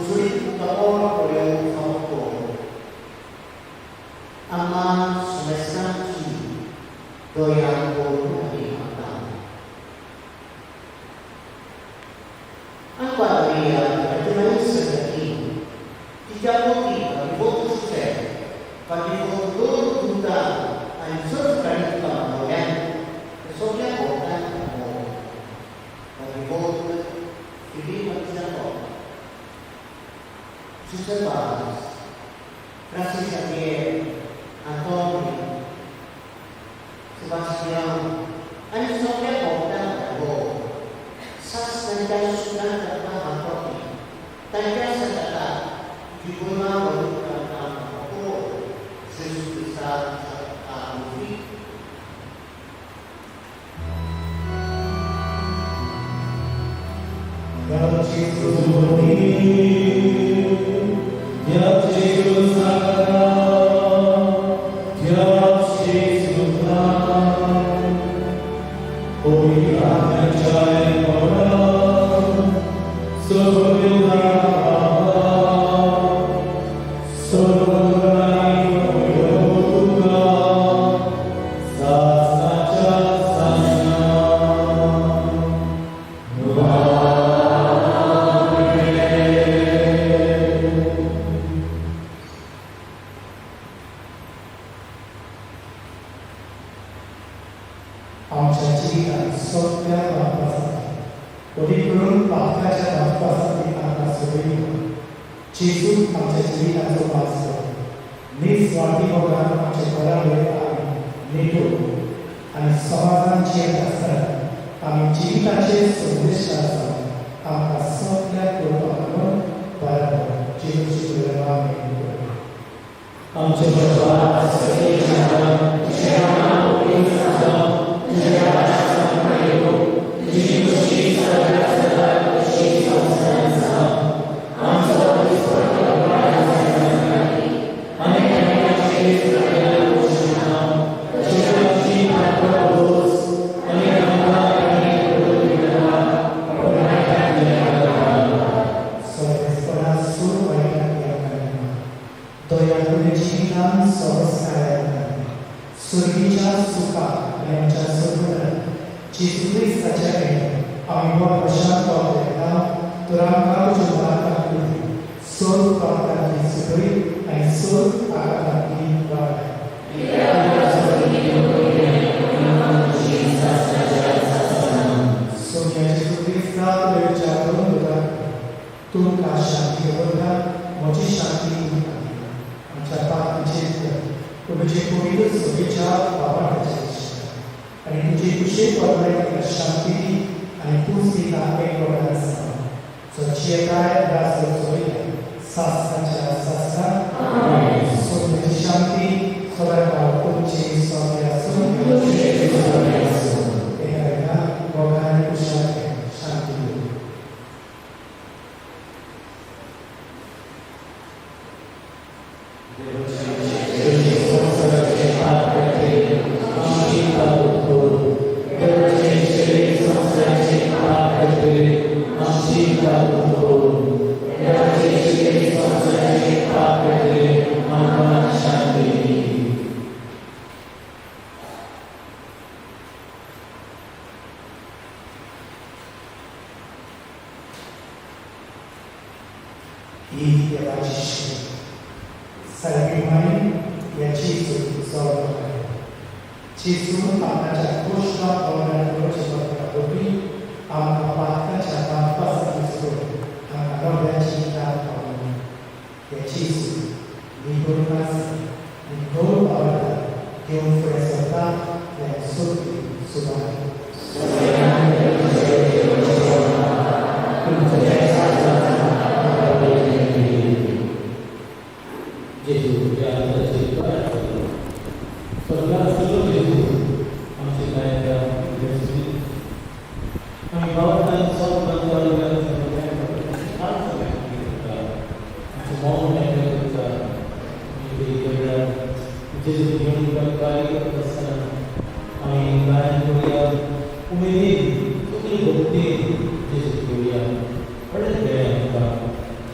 E: sulit kapor oleh kapor. Ama semesta ci doyan pun di mata. Apa dia berjalan sejati? Tidak mungkin bagi sukses, bagi untuk kita ansur dari kemudian besoknya bukan kamu bagi ini macam apa? Susah banget. Rasa sakit atau Sebastian, ansur dia bukan kamu. Sas dan kayu sudah terpaham kopi. Tanda sedata di guna wanita aku sebesar aku.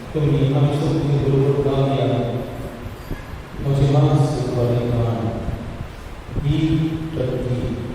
C: kami suci guru kami yang masih sebagai Tuhan diberkati.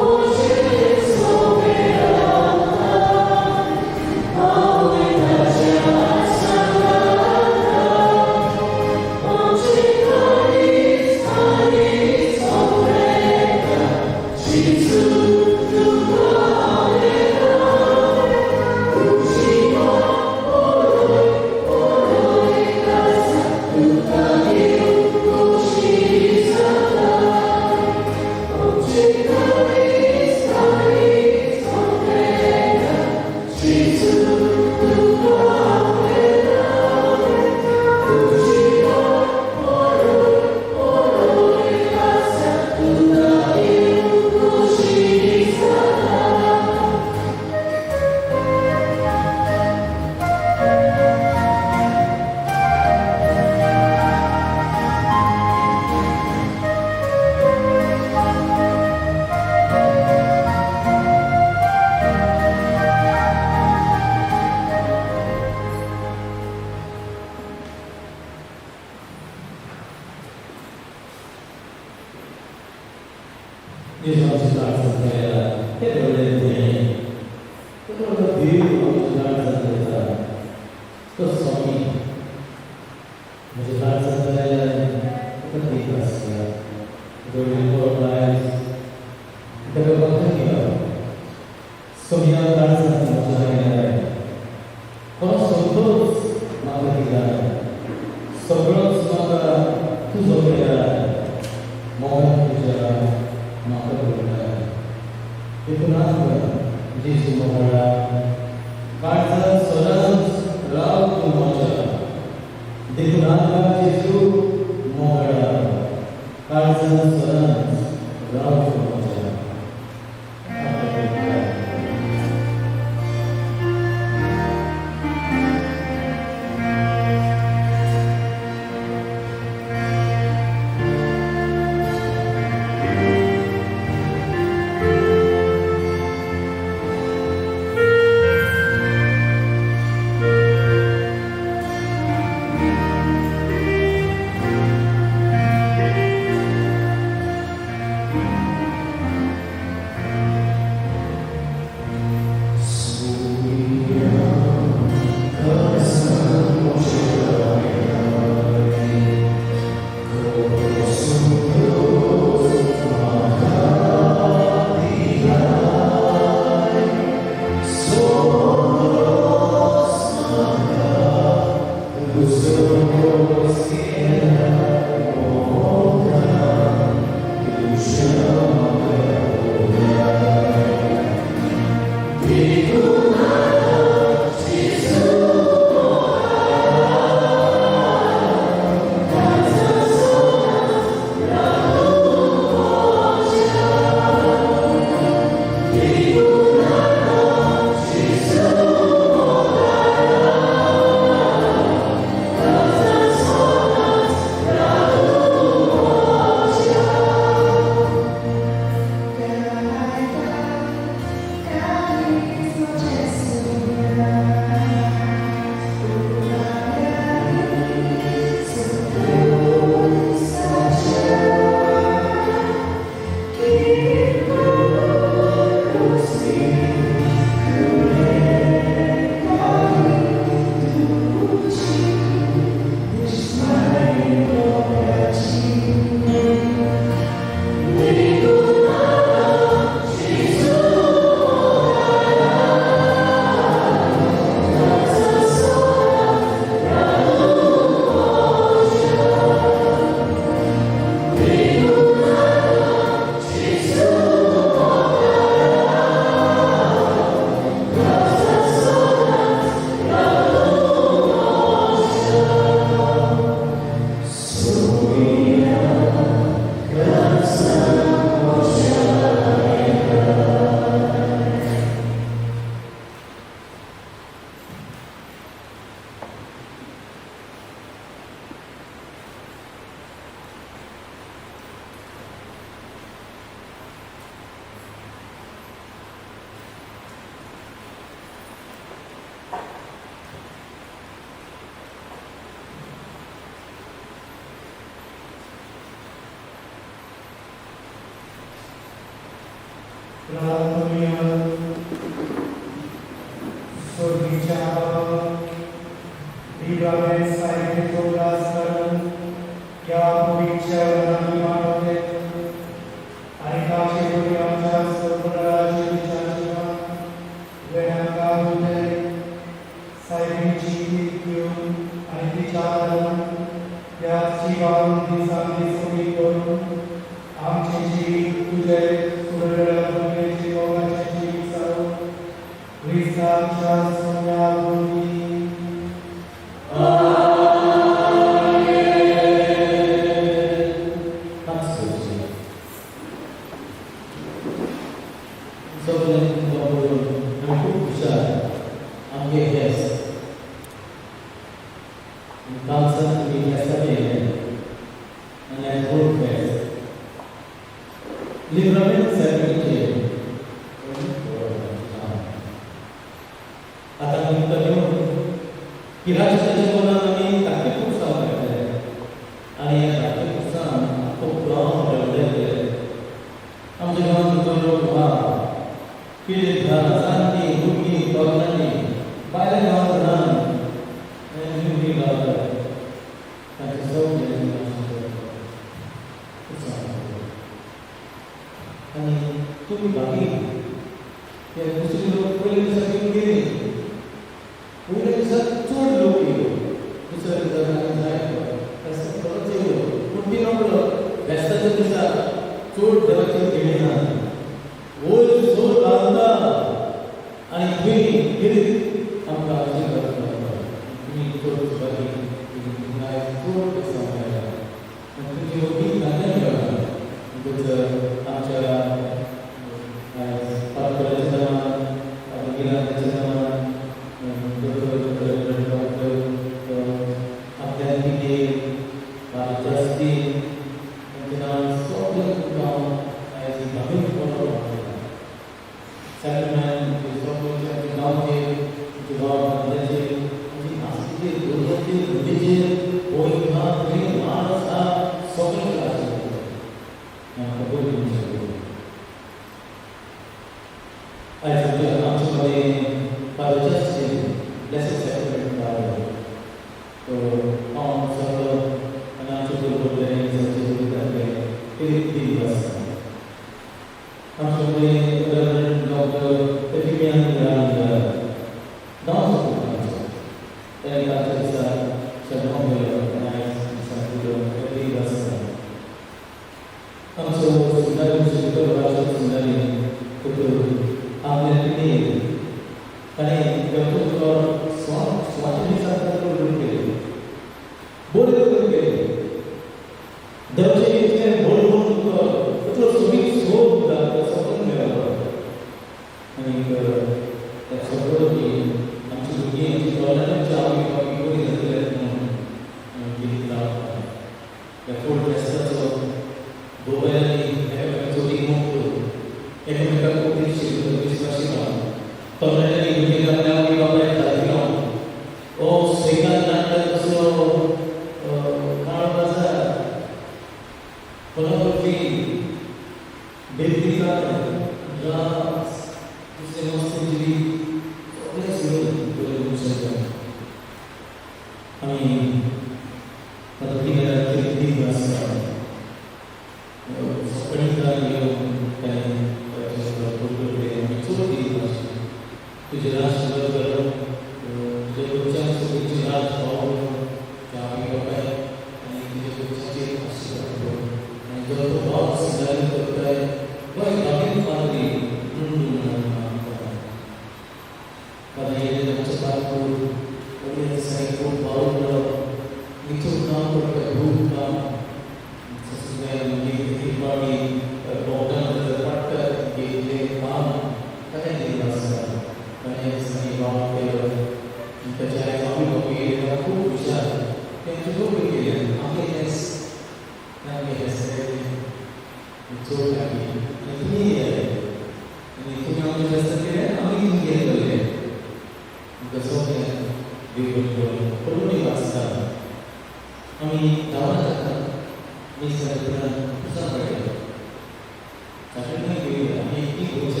C: 자신의 교회 아니 이 곳에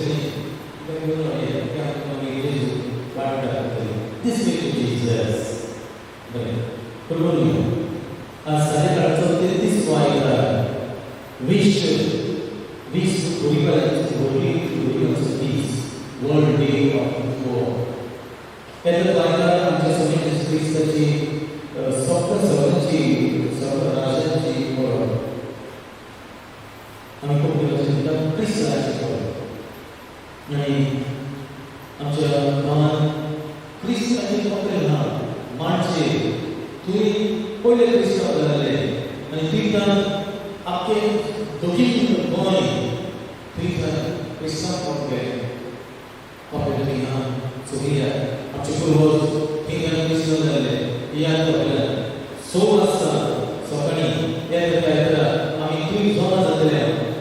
C: 교회에 그냥 예수 와르다 this way to Jesus. 그러면 saya kalau this why we should glorify peace world day of war. Pada pada kita semua Kristi sokong raja kami berdoa tentang Kristus raja. Yani आमच्या मनात क्रिस्ताची पकड माणसे तुम्ही पहिले क्रिस्ताव झाले आणि तिथं आपले दोघी गोय तिथं क्रिस्ताव पकड तिथं सोहिया आमचे पूर्वज तिथं क्रिस्ताव झाले याद आपल्याला 16 वाजता सकाळी यात्रा आम्ही तुम्ही जोडा जातले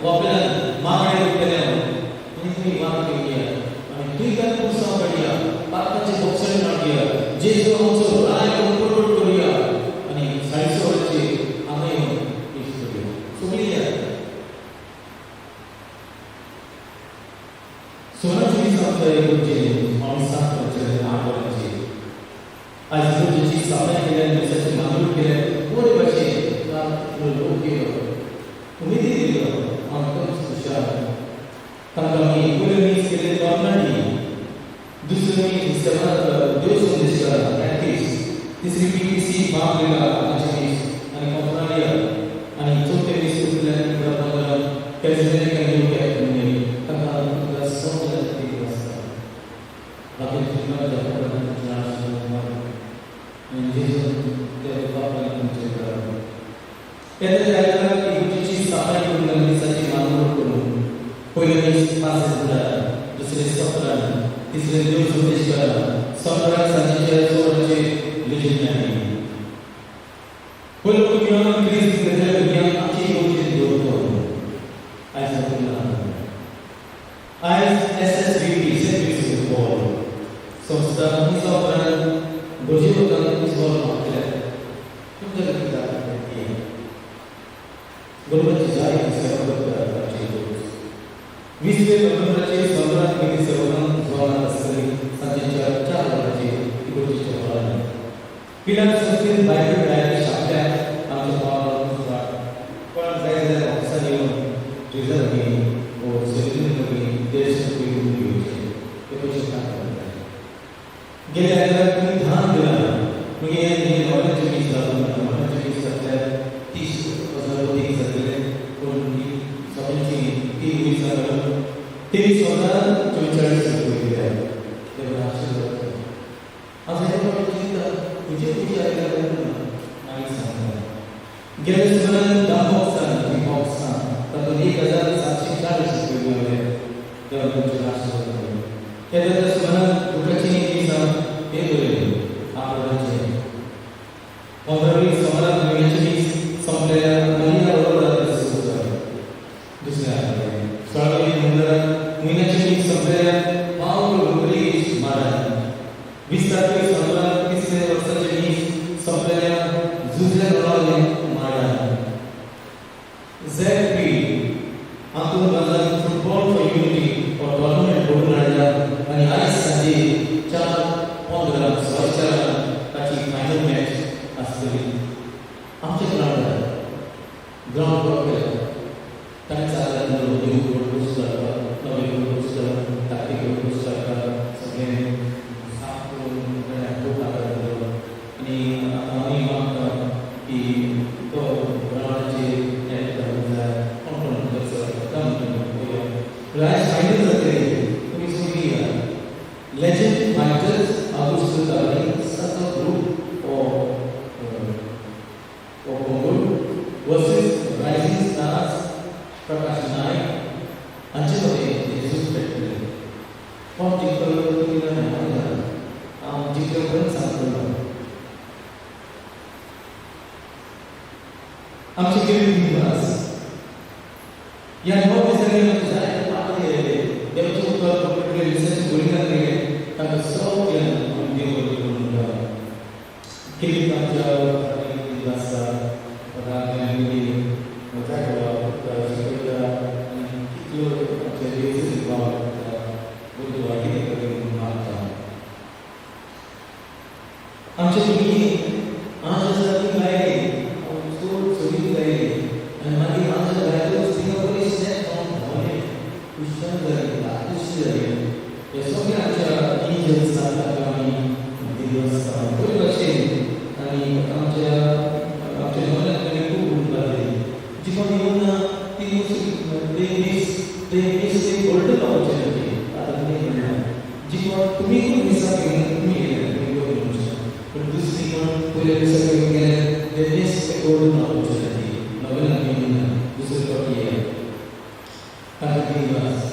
C: आपल्याला मागणे केले आणि तुम्ही मागणी केली आणि तिथं पुस्तक पडल्या पापाचे मोक्षण मागिया जे जो आमचो राय कंट्रोल करूया आणि 40 वर्षे आम्ही ईश्वर सुमिया सोनाची संस्था म्हणजे माणसा म्हणजे आवर्ती आज तुझी सफाई केल्याने त्याचे मानून केले पुरे वर्षे लोक उमेदी दिली आमचं सुशांत तंगामी पुरे केले गवर्नमेंट दुसरी सेवा देव संदेश प्रॅक्टिस तिसरी पीसी बाबलेला आचरणीस आणि कंपनालिया आणि चौथे विश्वविद्यालय प्रबंधन कॅल्क्युलेशन आणि कॅल्क्युलेशन तंगा समजला ते असतात बाकी तुम्हाला जवळ जाणार म्हणजे ते बाबा तुमचे करा त्याच्या जायला की सफाई करून गणिताची मानवड करून पहिले पास दुसरे सफर तिसरे देव संदेश करा सम्राट संजय सोरचे लिहिणे आहे पहिले ज्ञान क्रिस्त गजल ज्ञान आची गोष्टी जोडतो आज आपण आज एसएसबी सर्व्हिस बोर्ड संस्था मुसाफर गोजीवताना इसवर मागले तुमच्या किती गुरुची जारी सेवा करतात 20 नोव्हेंबरचे सम्राट निधी सेवकांना जोडणार असलेली संख्येच्या 4 वर्षाची गोष्टीच्या फळाने पिलार संस्कृत बायबल डायरी शाखा आमच्या पावाला पण जायचं ऑफिसर येऊन रिझल्ट घेऊन व सेलिब्रेट करून देश घेऊन घ्यायचे ते पैसे टाकतात गेल्या आठवड्यात तुम्ही ध्यान दिला म्हणजे हे नॉलेज मीच झालं नॉलेज मीच असल्या 30,000 होती सगळे कोण सगळ्यांची 23,044 रुपये आहे तेव्हा आशीर्वाद आज हे पण तुझे तुझे आणि सांगतात गेल्या सुमारे 10 वर्षांनी तर 1,740 रुपये मिळाले तेव्हा तुमचे आशीर्वाद त्याच्या सुमारे दुःखाची हे बोलले आपल्याचे 15 समारात महिन्याची संपलेल्या महिन्याबरोबर दुसऱ्या स्वामी मंदिरात महिन्याची संपलेल्या पाव रुपये महाराज 20 तारखेला समारात 30 वर्षाची संपलेल्या जुजल्या महाराज झेडपी आतून बाजार football for unity for tournament बोलून राहिला आणि आज संजे 4:15 त्याची फायनल मॅच असलेली आमच्या ग्राउंड वर त्यांचा नवीन पुस्तक ताकदीचे पुस्तक सगळे साफ करून आणि आम्ही मागतो की तो ग्राउंडचे फायनल जाते तुम्ही सुनिया legend fighters Augustus Darling, such a group of versus Rising Stars, Prakash Naik, Anjali, Jesus Petri. From Jikal to the Namaja, Jikal pun sampai. Amci kiri dimas. Yang mau misalnya saya apa dia? Dia mencoba berpikir research bolehkan dia, tapi so yang kiri kaca di bahasa orang yang ini mereka kalau kita itu आमच्या भुरगीं आमच्या लायली चड सगळीं लायली आनी मागीर आमच्या घरांतूच तिंगा बरी स्नॅक खावन धांवले खुशाल जाली आतुशी जाली हे सगळे आमच्या इंजल्स ताका आमी देवस्थान बरे भाशेन आनी आमच्या मनांत खूब उरपा जाली जी कोणी येवन ते गोल्डन ऑपॉर्च्युनिटी आतां कितें म्हणलें जी कोण तुमी खूब दिसा घेवन तुमी येयले पण दुसरी कोण पयल्या दिसा घेवन गेले ते नेक्स्ट गोल्डन ऑपॉर्च्युनिटी नवें आमी दुसरे फावटी येयले ताका दिवस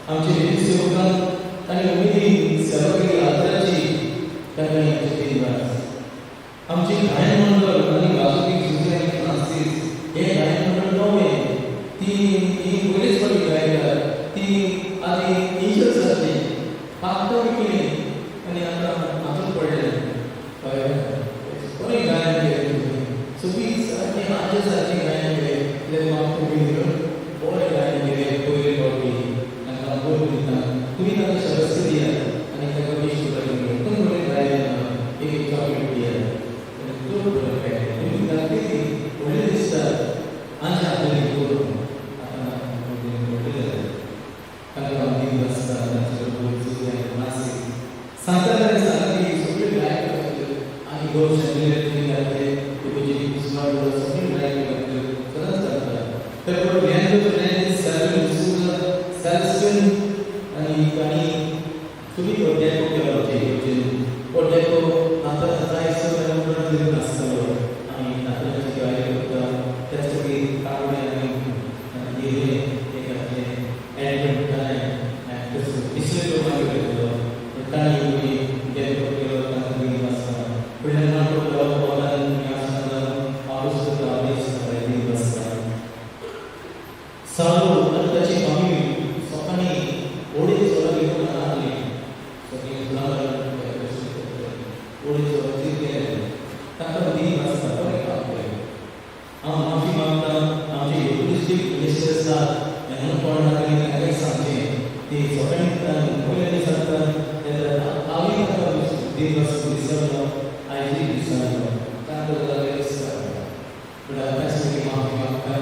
C: आमचे वेदी सेवकांक आनी उमेदीन सेवा केली आदराची ताका आमचे दिवस आमची गायन मंडळ आनी वाजोवपी सुजे आनी फ्रांसीस हे गायन मंडळ नवें ती पयलीच फावटी गायतात ती आदी इंजल्स जातली पांच केली आनी आतां हातूंत पडले बरें गायन केलें सगळीं सारकें आमचे सारकें गायन केलें कित्याक म्हाका बरें गायन केलें पयले फावटी आनी हांव बरें दिता तुमी ताका शास्त्र दियात आनी ताका बेश्ट बरें एकदम बरें गायन एक चॉकलेट दियात खूब बरें गायन तुमी ताका व्हडलें दिसता आमच्या हातांत करून सांगता सांगली सगळे लायक आनी गोड सगळे तुमी घातले तुमचे स्मार्ट सगळे लायक घातले सदांच जाता तर पण ज्ञान फ्रेंड सॅल्सन आनी ताणी तुमी डेको केलो डेको आतां जायसो दिवन आसतलो आनी नाताळाची गाय करता त्या सगळी कावडे आनी हिरे हे घातले एडमेंट टायम दिसले तो मागीर घेतलो ताणी डेको केलो ताका दिवन आसता फुडल्यान नाटो बोलान आसता पावस दिवन आसता सालो आनी ताची फामील स्वतांनी ओडे चोरा घेवन रावली सगळीं फुलां ओडे चोराची केले ताका दिवन आसता बरें काम केलें हांव माफी मागता आमचे युनिवर्सिटी मिनिस्टर आसात हें कोण लागले ताकाय सांगचें ती सगळ्यांनी पयल्या दिसा हांवें ताका दिवस विसरलो आयजूय विसरलो ताका लागले विसरलो पूण आतां सगळीं माफी मागता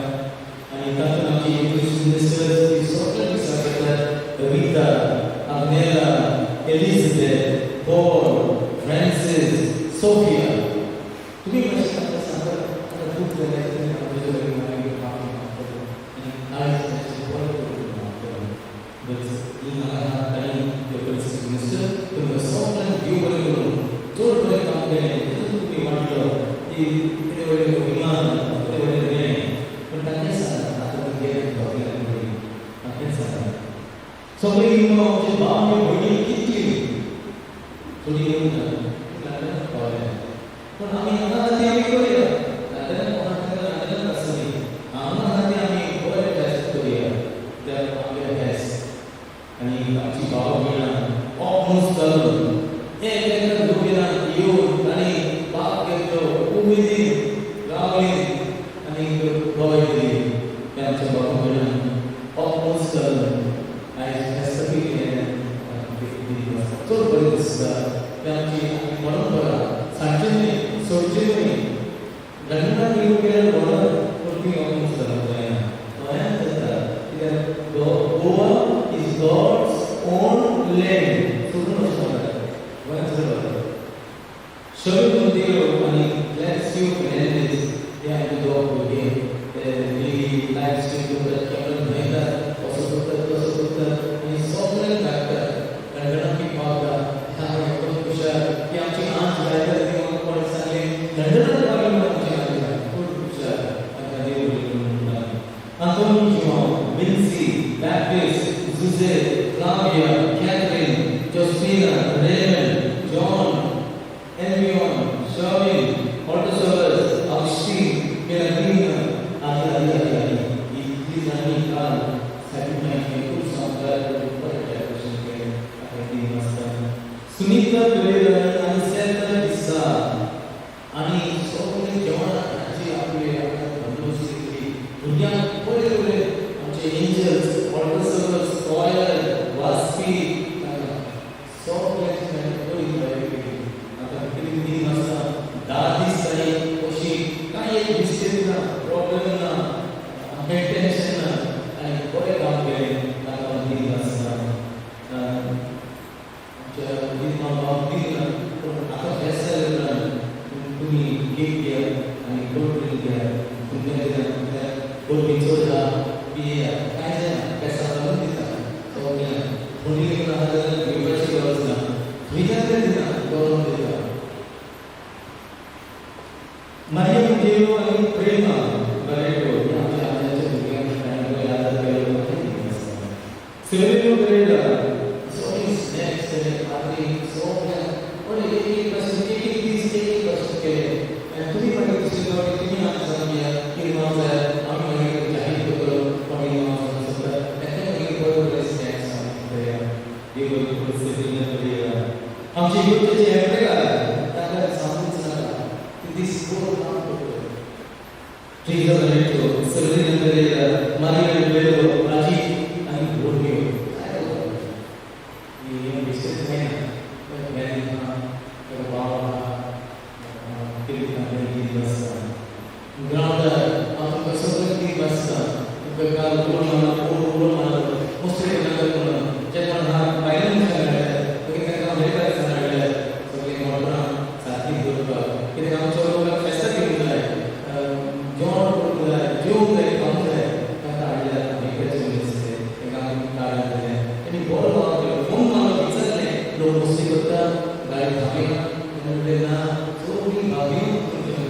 C: आनी तातूंत आमची युनिवर्सिटी मिनिस्टर सगळे विसरतात Rita Agnela Elizabeth Paul Francis Sophia तुमी कशें ताका सांगता खूब जाल्यार आमचे सगळे मागीर माफी मागतलो आनी आयज ताचें बरें करून मागतलो बट हांगा ताणी युनिवर्सिटी मिनिस्टर तुमकां सगळ्यांक देव बरें करून चड बरें काम केलें तातूंत तुमी वांटलो की कितें व्हडलें विमान कितें व्हडलें हें पण ताणें सांगता आतां गेले दोगांयन बरी ताणें सांगता सगळीं आमचे बाब आनी भयणी कितली थोडी येवन पावले पूण आमी हांगा खातीर आमी करया नाजाल्यार कोणा खातीर नाजाल्यार आसली हांगा खातीर आमी बरें फेस्त करया त्या आमगे फेस्त आनी आमची भाव भयणां ऑपमोस्ट घालून एका दोगांयन येवन तांणी भाग घेतलो उमेदीन रावली आनी गोंय दिली ते आमच्या भाव भयणां ऑपमोस्ट घालून आयज फेस्त केलें चड बरें दिसता ते आमची परंपरा सांगचें न्ही सोडचें न्ही लंडनाक येवन गेल्यार व्हडलो परती ऑपमोस्ट जावंक जायना गोंयांत जाता कित्याक Goa is God's own land सोडून वचपाक गोंयांत जाता शरीर मंदिर आनी ब्लॅक स्टीव फेर्नांडीस हे आमचे दोग भुरगे डेली लायफ स्ट्रीम करतात कॅमेरा न्हयतात असो करतात तसो करतात आनी सगळ्यांक धाडटात लंडनाक पावतात एकदम खुशाल की आमची आंच गायता ती कोणी सांगलें लंडनाक पावली म्हणून आमची आंच खूब खुशाल आमकां देव बरें करून म्हणटा Antonio Vinci Baptist Jose Flavia Catherine Josephina Ramon John एल्मियन शर्विन ऑटोसोलस ऑगस्टीन पेलागिना आदी इतली जाणी काल सॅक्रिफायस खूब संस्कार बरें डेकोरेशन केलें आतां ती आसता सुनीता तुरेकर आनी सेंटर दिसा आनी सगळे जेवणाची आपली बंदोबस्त केली भुरग्यांक बरे बरे आमचे एंजल्स ऑटोसोलस कॉयर वास्पी सगळ्यांची बरी तयारी केली आतां कितें दिन आसता Maria Devo आणि प्रेमा बरेटो आमच्या आजच्या भुरग्यांना याद केलं सेवेलो करेला so is next आपली so और एक प्रश्न एक प्रश्न के तुम्ही पण दुसरीकडे तुम्ही आमचा सांगितलं की माझा आम्ही म्हणजे जाहीर करू पण माझा सगळं त्याच्यामध्ये बरोबर रिस्पॉन्स आहे देव परिस्थितीने करूया आमची युद्धचे हे त्याला सांगूच नका की दिस गोल काम करतो ठीक आहे तो सगळे नंतर मारी वेळेला राजी आणि बोलणे ये विशेष नाही पण यांना बाबा ग्राउंड आपण कसं ती बसता काल पूर्ण मुस्लिम नगर जे पण हा पाहिलं नाही तरी त्यांना वेगळा सांगायला सगळे मोठा साथी ग्रुप की आमच्या लोक पैसा घेऊन आहे जॉन बोलतो आहे जो काही काम आहे त्याला आलेला वेगळ्याच वेळेस ते काम काढत आहे आणि बोल मारतो फोन मारतो विचारले लोक मुस्लिम होता गाडी थांबली म्हणजे ना तो मी भावी
B: तुम्ही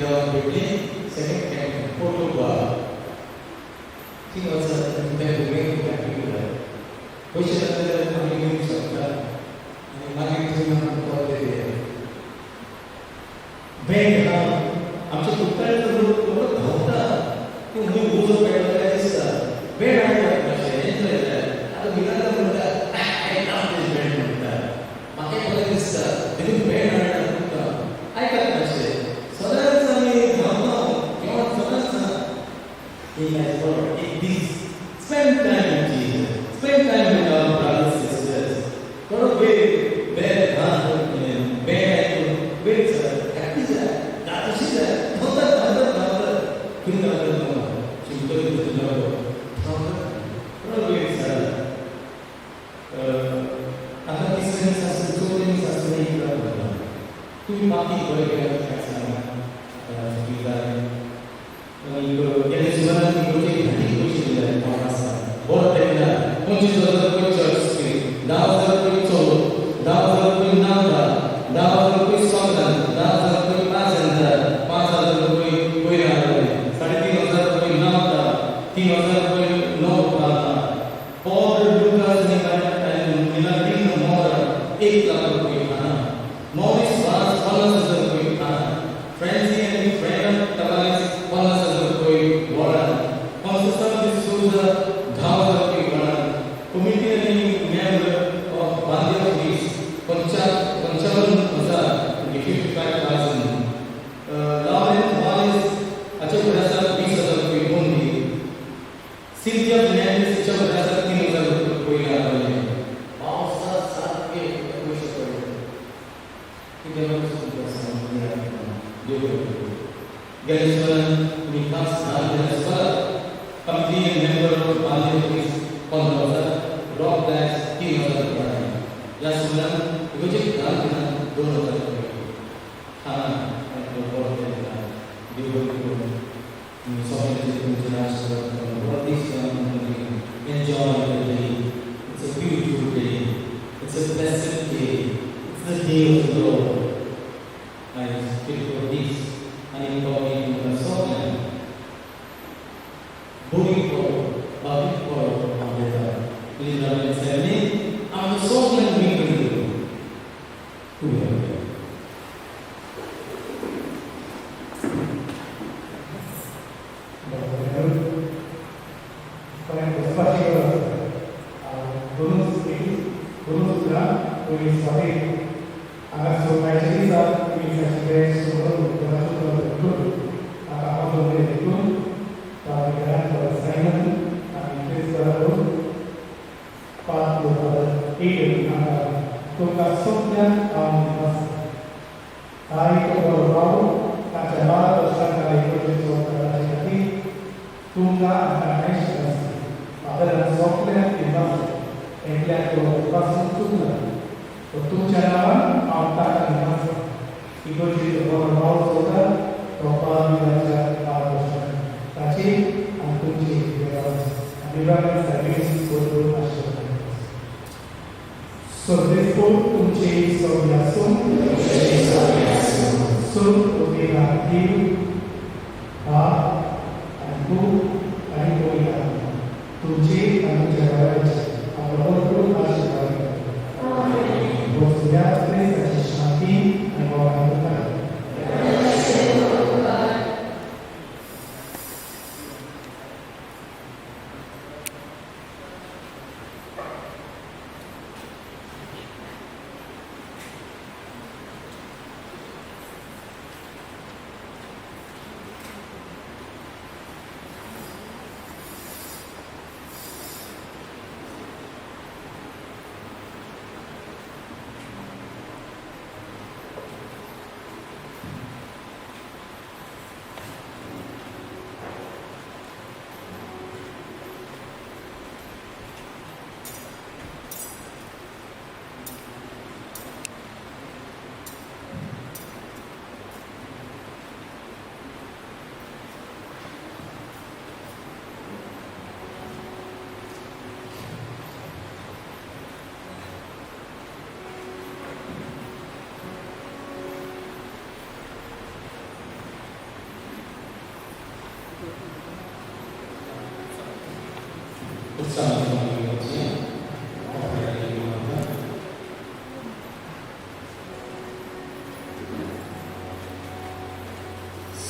C: जेव्हा भेटले सेकंड कॅम्प फोटो बघा ठीक आहे सर त्या दोघे कॅम्पिंगला पैसे लागले आम्ही घेऊ शकता आणि मागे तुम्ही पॉवर बँक हा आमच्या कुत्र्याचं लोक धावता ते म्हणजे ओझं पेटवायला दिसतात बेड आहे आता विकायला म्हणतात आय लव्ह दिस बेड म्हणतात मागे बघा दिसतात ते बेड आणतात ऐकत नसते सदाच आम्ही धावतो किंवा सदाच he has worked in this spend time with Jesus spend time with our brothers and sisters थोडं वेळ बेड हा बेड वेळ सर प्रॅक्टिस आहे दादशीच आहे धावतात किंवा चिंतन तुझं आता तिसऱ्या शास्त्र चौथ्या शास्त्र तुम्ही बाकी बरे गेल्या गेल्या जीवनात इकडचे घाटी पैसे दिले आहेत महाराष्ट्रात बहुत त्यांना 25,000 रुपये चर्च केली 10,000 रुपये चौल 10,000 रुपये नावदा 10,000 रुपये स्वागत 10,000 रुपये 5,000 5,000 रुपये कोयना 3,500 रुपये नावदा 3,000 रुपये नोट प्रार्थना पॉल लुकास ने मिलाग्रीन मोर 1 लाख रुपये खाना मॉरिस वास 50,000 रुपये खाना फ्रेंसी एंड फ्रेंड तबालिस 50,000 रुपये वॉर्डन कॉन्सेप्ट दिस सूजा 10,000 रुपये वॉर्डन कमिटी ने मेंबर ऑफ बांधे फीस 55,000 55,000 लॉरेंस वालिस अच्छे पैसा 20,000 रुपये होंगे सिंधिया फिनेंस च्या पैसा 3,000 रुपये कोई आ रहे हैं औसा साथ के पैसे पड़े कि जब उसको समझ जो गैलेशन निकास गैलेशन कंपनी मेंबर ऑफ बांधे फीस 15,000 रॉक दैट्स 3,000 रुपये या सुनन मुझे दान देना 2,000 रुपये खाना और बहुत देना देवों को सोने international what this enjoy the day it's a beautiful day it's a blessed day it's the day of the Lord I speak for this and in talking to the sovereign moving forward on the please love and say me I'm the sovereign being with you who are you
A: So therefore, तुमचे सौर्यासून सून उभेला देव हा आणि तू आणि कोयला तुमचे आणि जगाचे आपण आशीर्वाद करतो शांती आणि वाढवता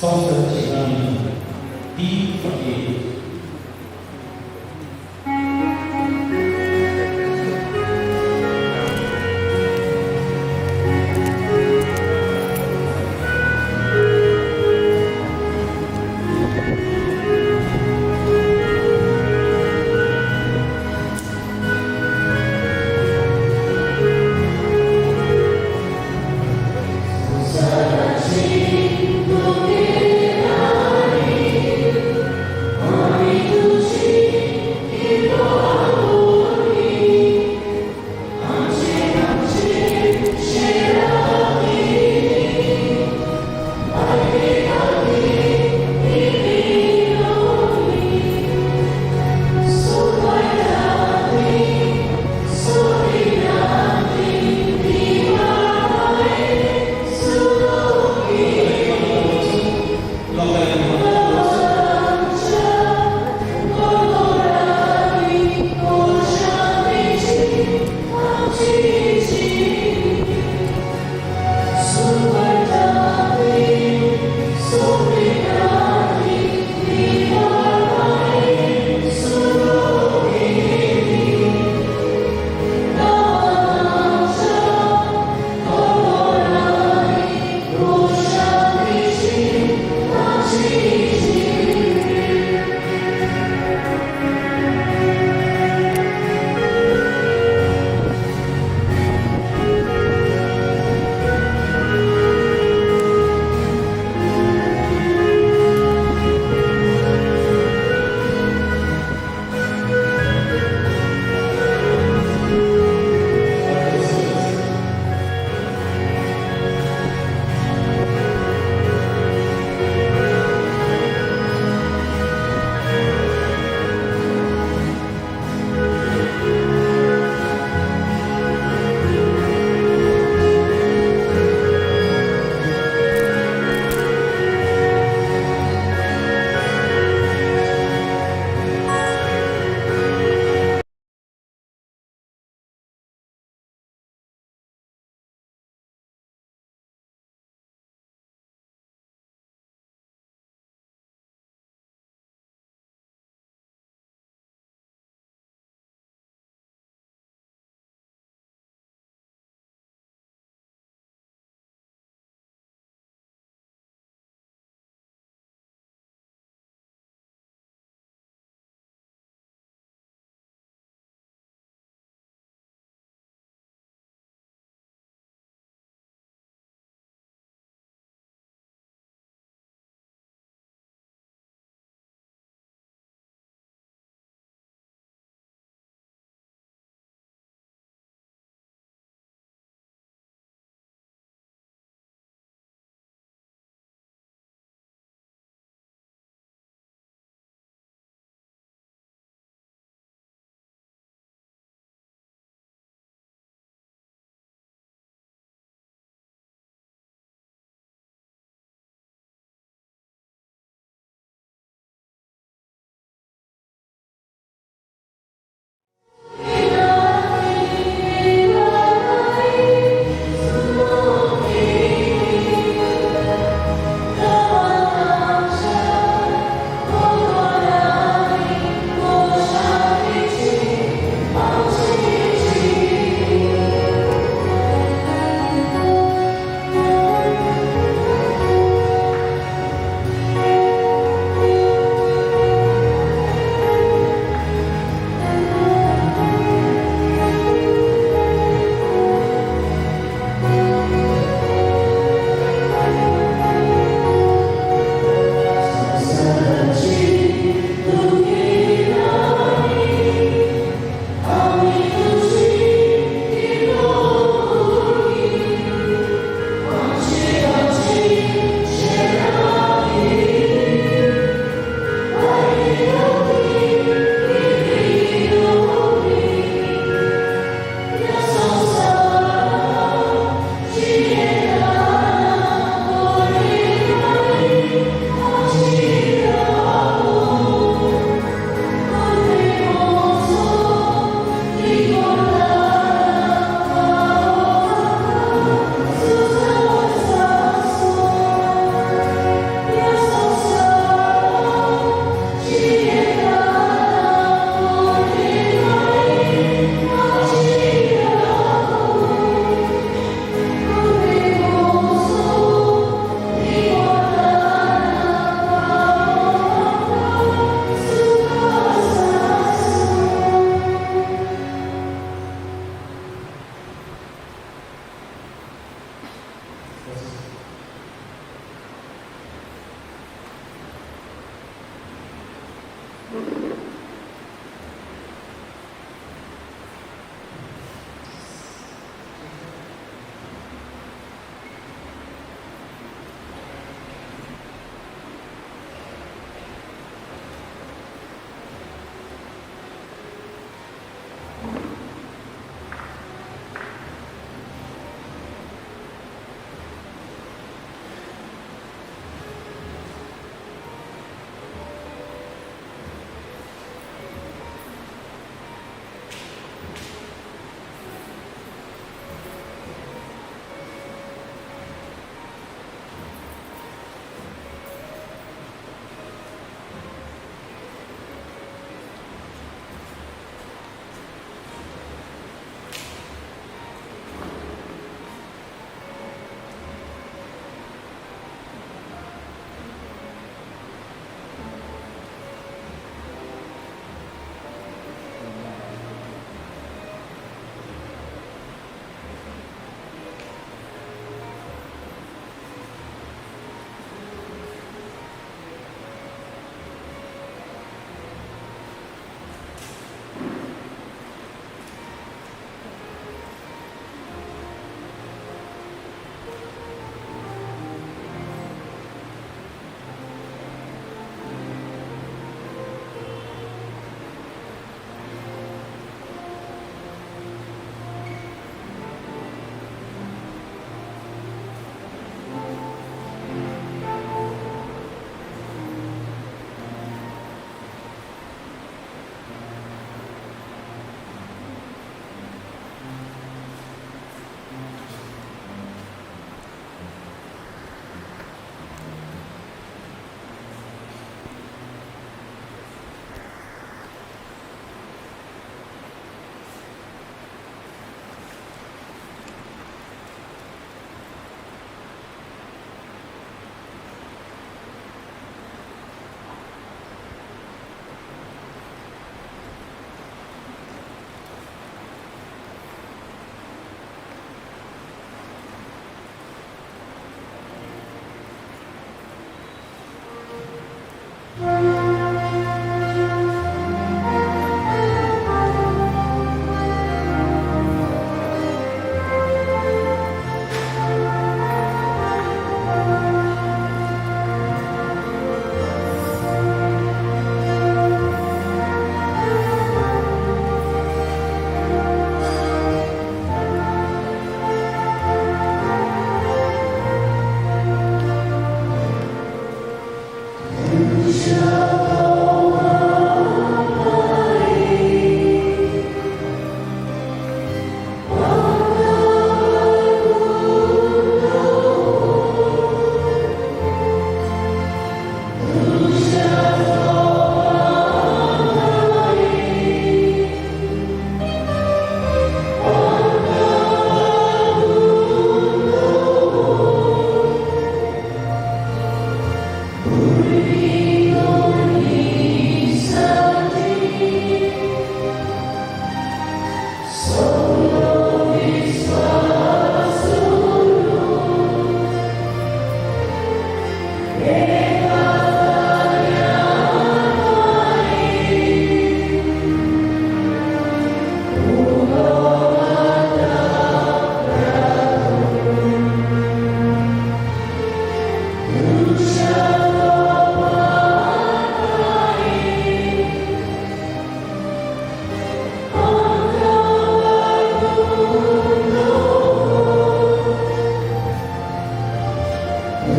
C: 성서 제강 D48
E: 사랑이 너의 나이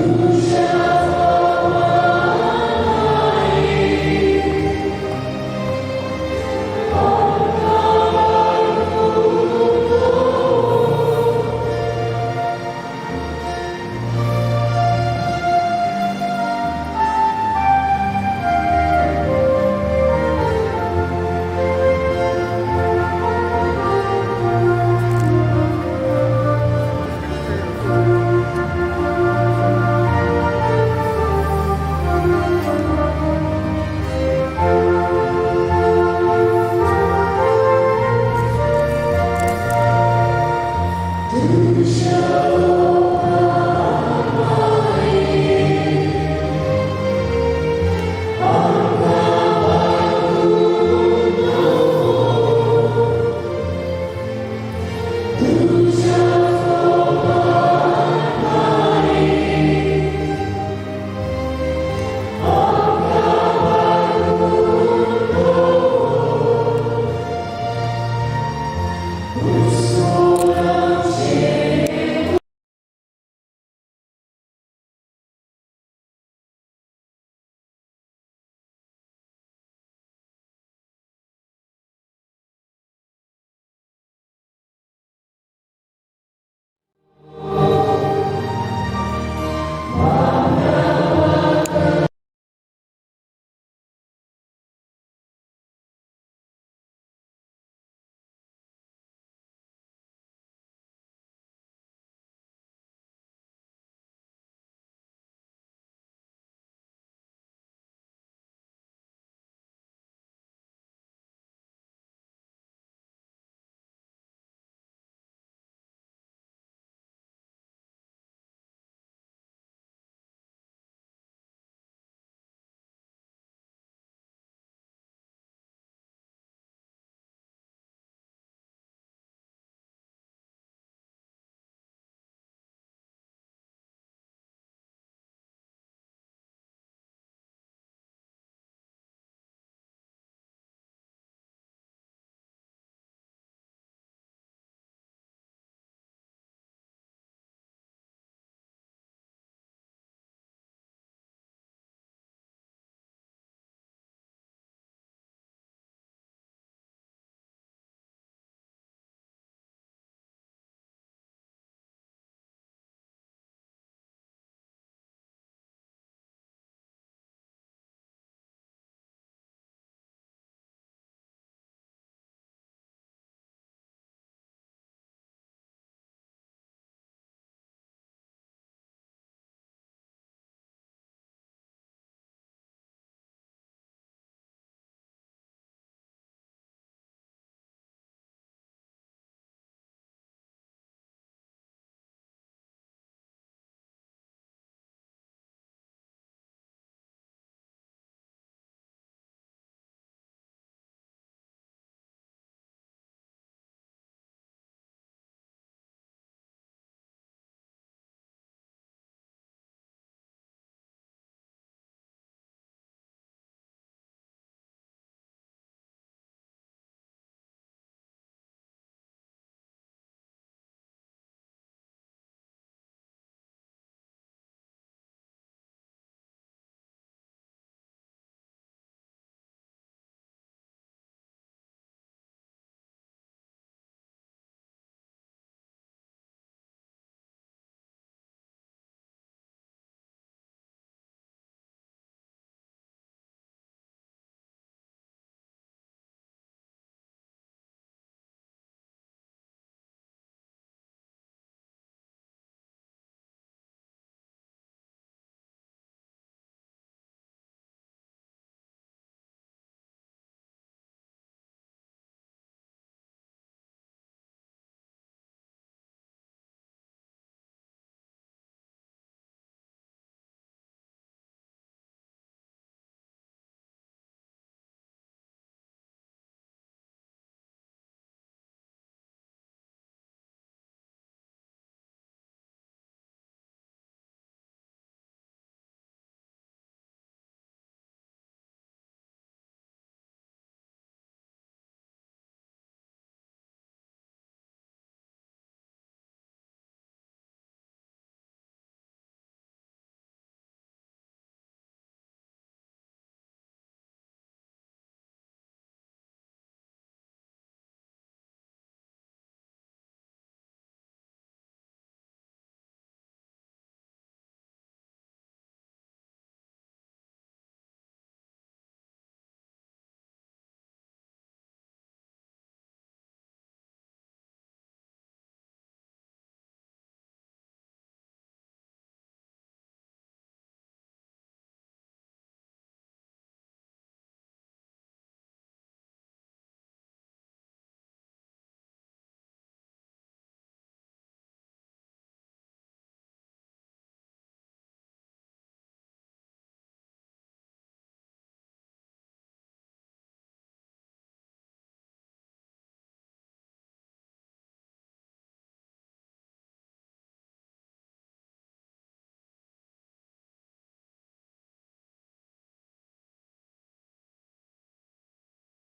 F: Who shall